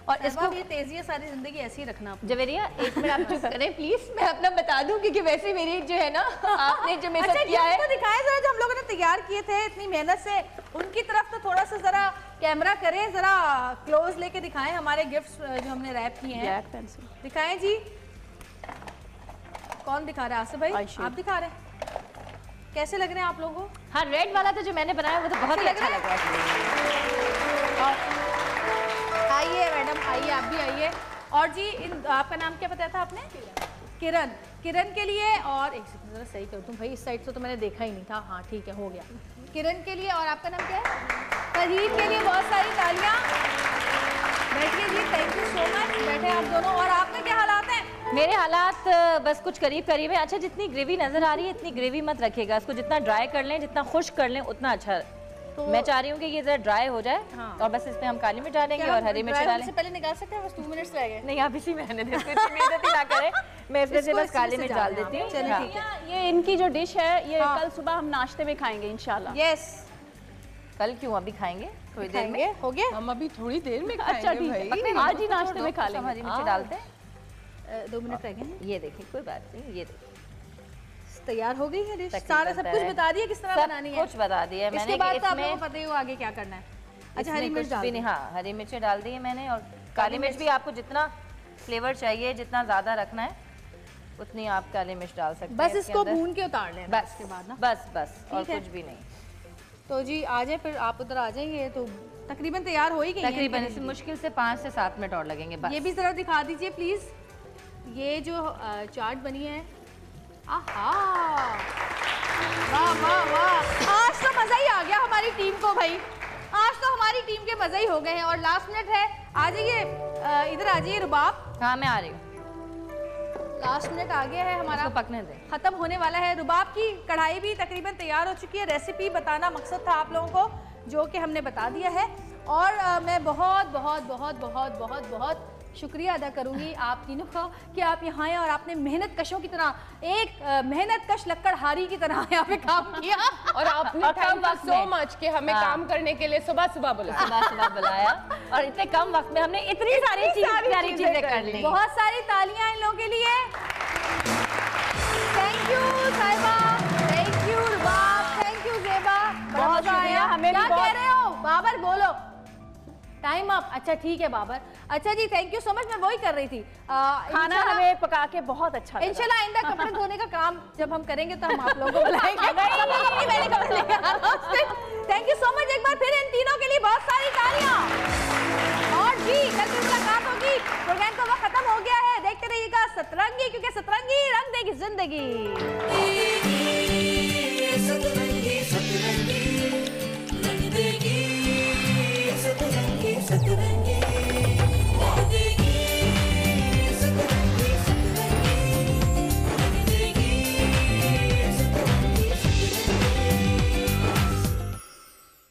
और इसको भी तेजी है, सारी जिंदगी ऐसी ही रखना। जवेरिया एक मिनट आप चुप करें प्लीज, मैं अपना बता दूं क्योंकि वैसे मेरी जो है ना आपने जो मेरे साथ किया है। तो दिखाएं जरा, जो हम लोगों ने तैयार किए थे इतनी मेहनत से, उनकी तरफ तो थोड़ा सा जरा कैमरा करें, जरा क्लोज लेके दिखाएं हमारे गिफ्ट्स जो हमने रैप किए हैं। ब्लैक पेंसिल दिखाएं जी, कौन दिखा रहा है? आसिफ भाई आप दिखा रहे हैं? कैसे लग रहे हैं आप लोगों को? हाँ, रेड वाला तो जो मैंने बनाया वो तो बहुत ही अच्छा लग रहा है। आइए मैडम, आइए, आप भी आइए। और जी आपका नाम क्या बताया था आपने? किरण। किरण के लिए, और एक सेकंड जरा सही कर दूं भाई, इस साइड से तो मैंने देखा ही नहीं था। हाँ ठीक है, हो गया। किरण के लिए, और आपका नाम क्या है? फहीद के लिए बहुत सारी तालियां। बैठिए जी, थैंक यू सो मच। बैठे आप दोनों। और आपके क्या हालात हैं? मेरे हालात बस कुछ करीब करीब है। अच्छा, जितनी ग्रेवी नजर आ रही है इतनी ग्रेवी मत रखिएगा, इसको जितना ड्राई कर लें, जितना खुश्क कर लें उतना अच्छा। तो मैं चाह रही हूँ कि ये जरा ड्राई हो जाए। हाँ। और बस इसमें हम काली मिर्च डालेंगे और हरी मिर्च डालेंगे। पहले निकाल सकते हैं? बस 2 मिनट्स रह गए। नहीं, आप इसी में रहने दें, इसको इतनी बेइज्जती ना करें। मैं इसमें से बस काली मिर्च डाल देती हूँ। चलिए ठीक है। ये इनकी जो डिश है ये कल सुबह हम नाश्ते में खाएंगे इंशाल्लाह। यस, कल क्यों, अभी खाएंगे थोड़ी देर में। हो गया? हम अभी थोड़ी देर में अच्छा ठीक है, आज ही नाश्ते में खा लेंगे। हरी मिर्च डालते हैं। 2 मिनट रह गए हैं। ये देखिए, कोई बात नहीं, ये देखिए तैयार हो गई है डिश। तकरीबन सारा सब कुछ तैयार है। बता दिया किस तरह बनानी है? कुछ बता दिया मैंने। इसके बाद तो आप इसमें- लोगों को पता ही हो आगे क्या करना है। अच्छा, हरी मिर्च डाल नहीं, हाँ हरी मिर्चें डाल दी है मैंने, और काली मिर्च भी आपको जितना फ्लेवर चाहिए, जितना ज़्यादा रखना है उतनी आप काली मिर्च डाल सकते हैं। बस इसको भून के उतार लें बस इसके बाद ना। बस बस, और ठीक है। कुछ भी नहीं। तो जी आ जाए, फिर आप उधर आ जाएंगे तो तकरीबन तैयार हो ही गई है तकरीबन इनकी इसमें डिश। मुश्किल से 5 से 7 मिनट और लगेंगे बस। ये भी जरा दिखा दीजिए प्लीज, ये जो चाट बनी है। आहा, वाह वाह वाह, आज तो मजा ही आ गया हमारी टीम को भाई। आज तो हमारी टीम के मजे ही हो गए हैं। और लास्ट मिनट है, आ जाइए इधर आ जाइए रुबाब। हाँ, मैं आ रही हूँ। लास्ट मिनट आ गया है हमारा, इसको पकने दें। खत्म होने वाला है। रुबाब की कढ़ाई भी तकरीबन तैयार हो चुकी है। रेसिपी बताना मकसद था आप लोगों को, जो कि हमने बता दिया है। और मैं बहुत बहुत बहुत बहुत बहुत बहुत शुक्रिया अदा करूंगी आप तीनों का कि आप यहाँ आए और आपने मेहनत कशों की तरह, एक मेहनत कश लक्कड़हारी की तरह यहाँ पे काम किया। और आपने थैंक यू सो मच कि हमें काम करने के लिए सुबह सुबह बुलाया। सुबह सुबह बुलाया और इतने कम वक्त में हमने इतनी सारी चीजें कर ली। बहुत सारी तालियां इन लोगों के लिए। थैंक यू साहिबा, thank you Rubab, thank you Zeba, बहुत शुक्रिया। हमें क्या कह रहे हो बाबर? बोलो, टाइम अप। अच्छा ठीक है बाबर। अच्छा जी, थैंक यू सो मच। मैं वही कर रही थी, खाना हमें पका के बहुत अच्छा लगा। इंशाल्लाह आइंदा कपड़े धोने का काम जब हम करेंगे तो हम आप लोगों को बुलाएंगे। मैंने कपड़े लेके आना। थैंक यू सो मच एक बार फिर इन तीनों के लिए बहुत सारी तालियां। और जी कल फिर मुलाकात होगी। प्रोग्राम का वक्त खत्म हो गया है। देखते रहिएगा सतरंगी, क्योंकि सतरंगी रंग देगी जिंदगी। सतरंगी सतरंगी रंग देगी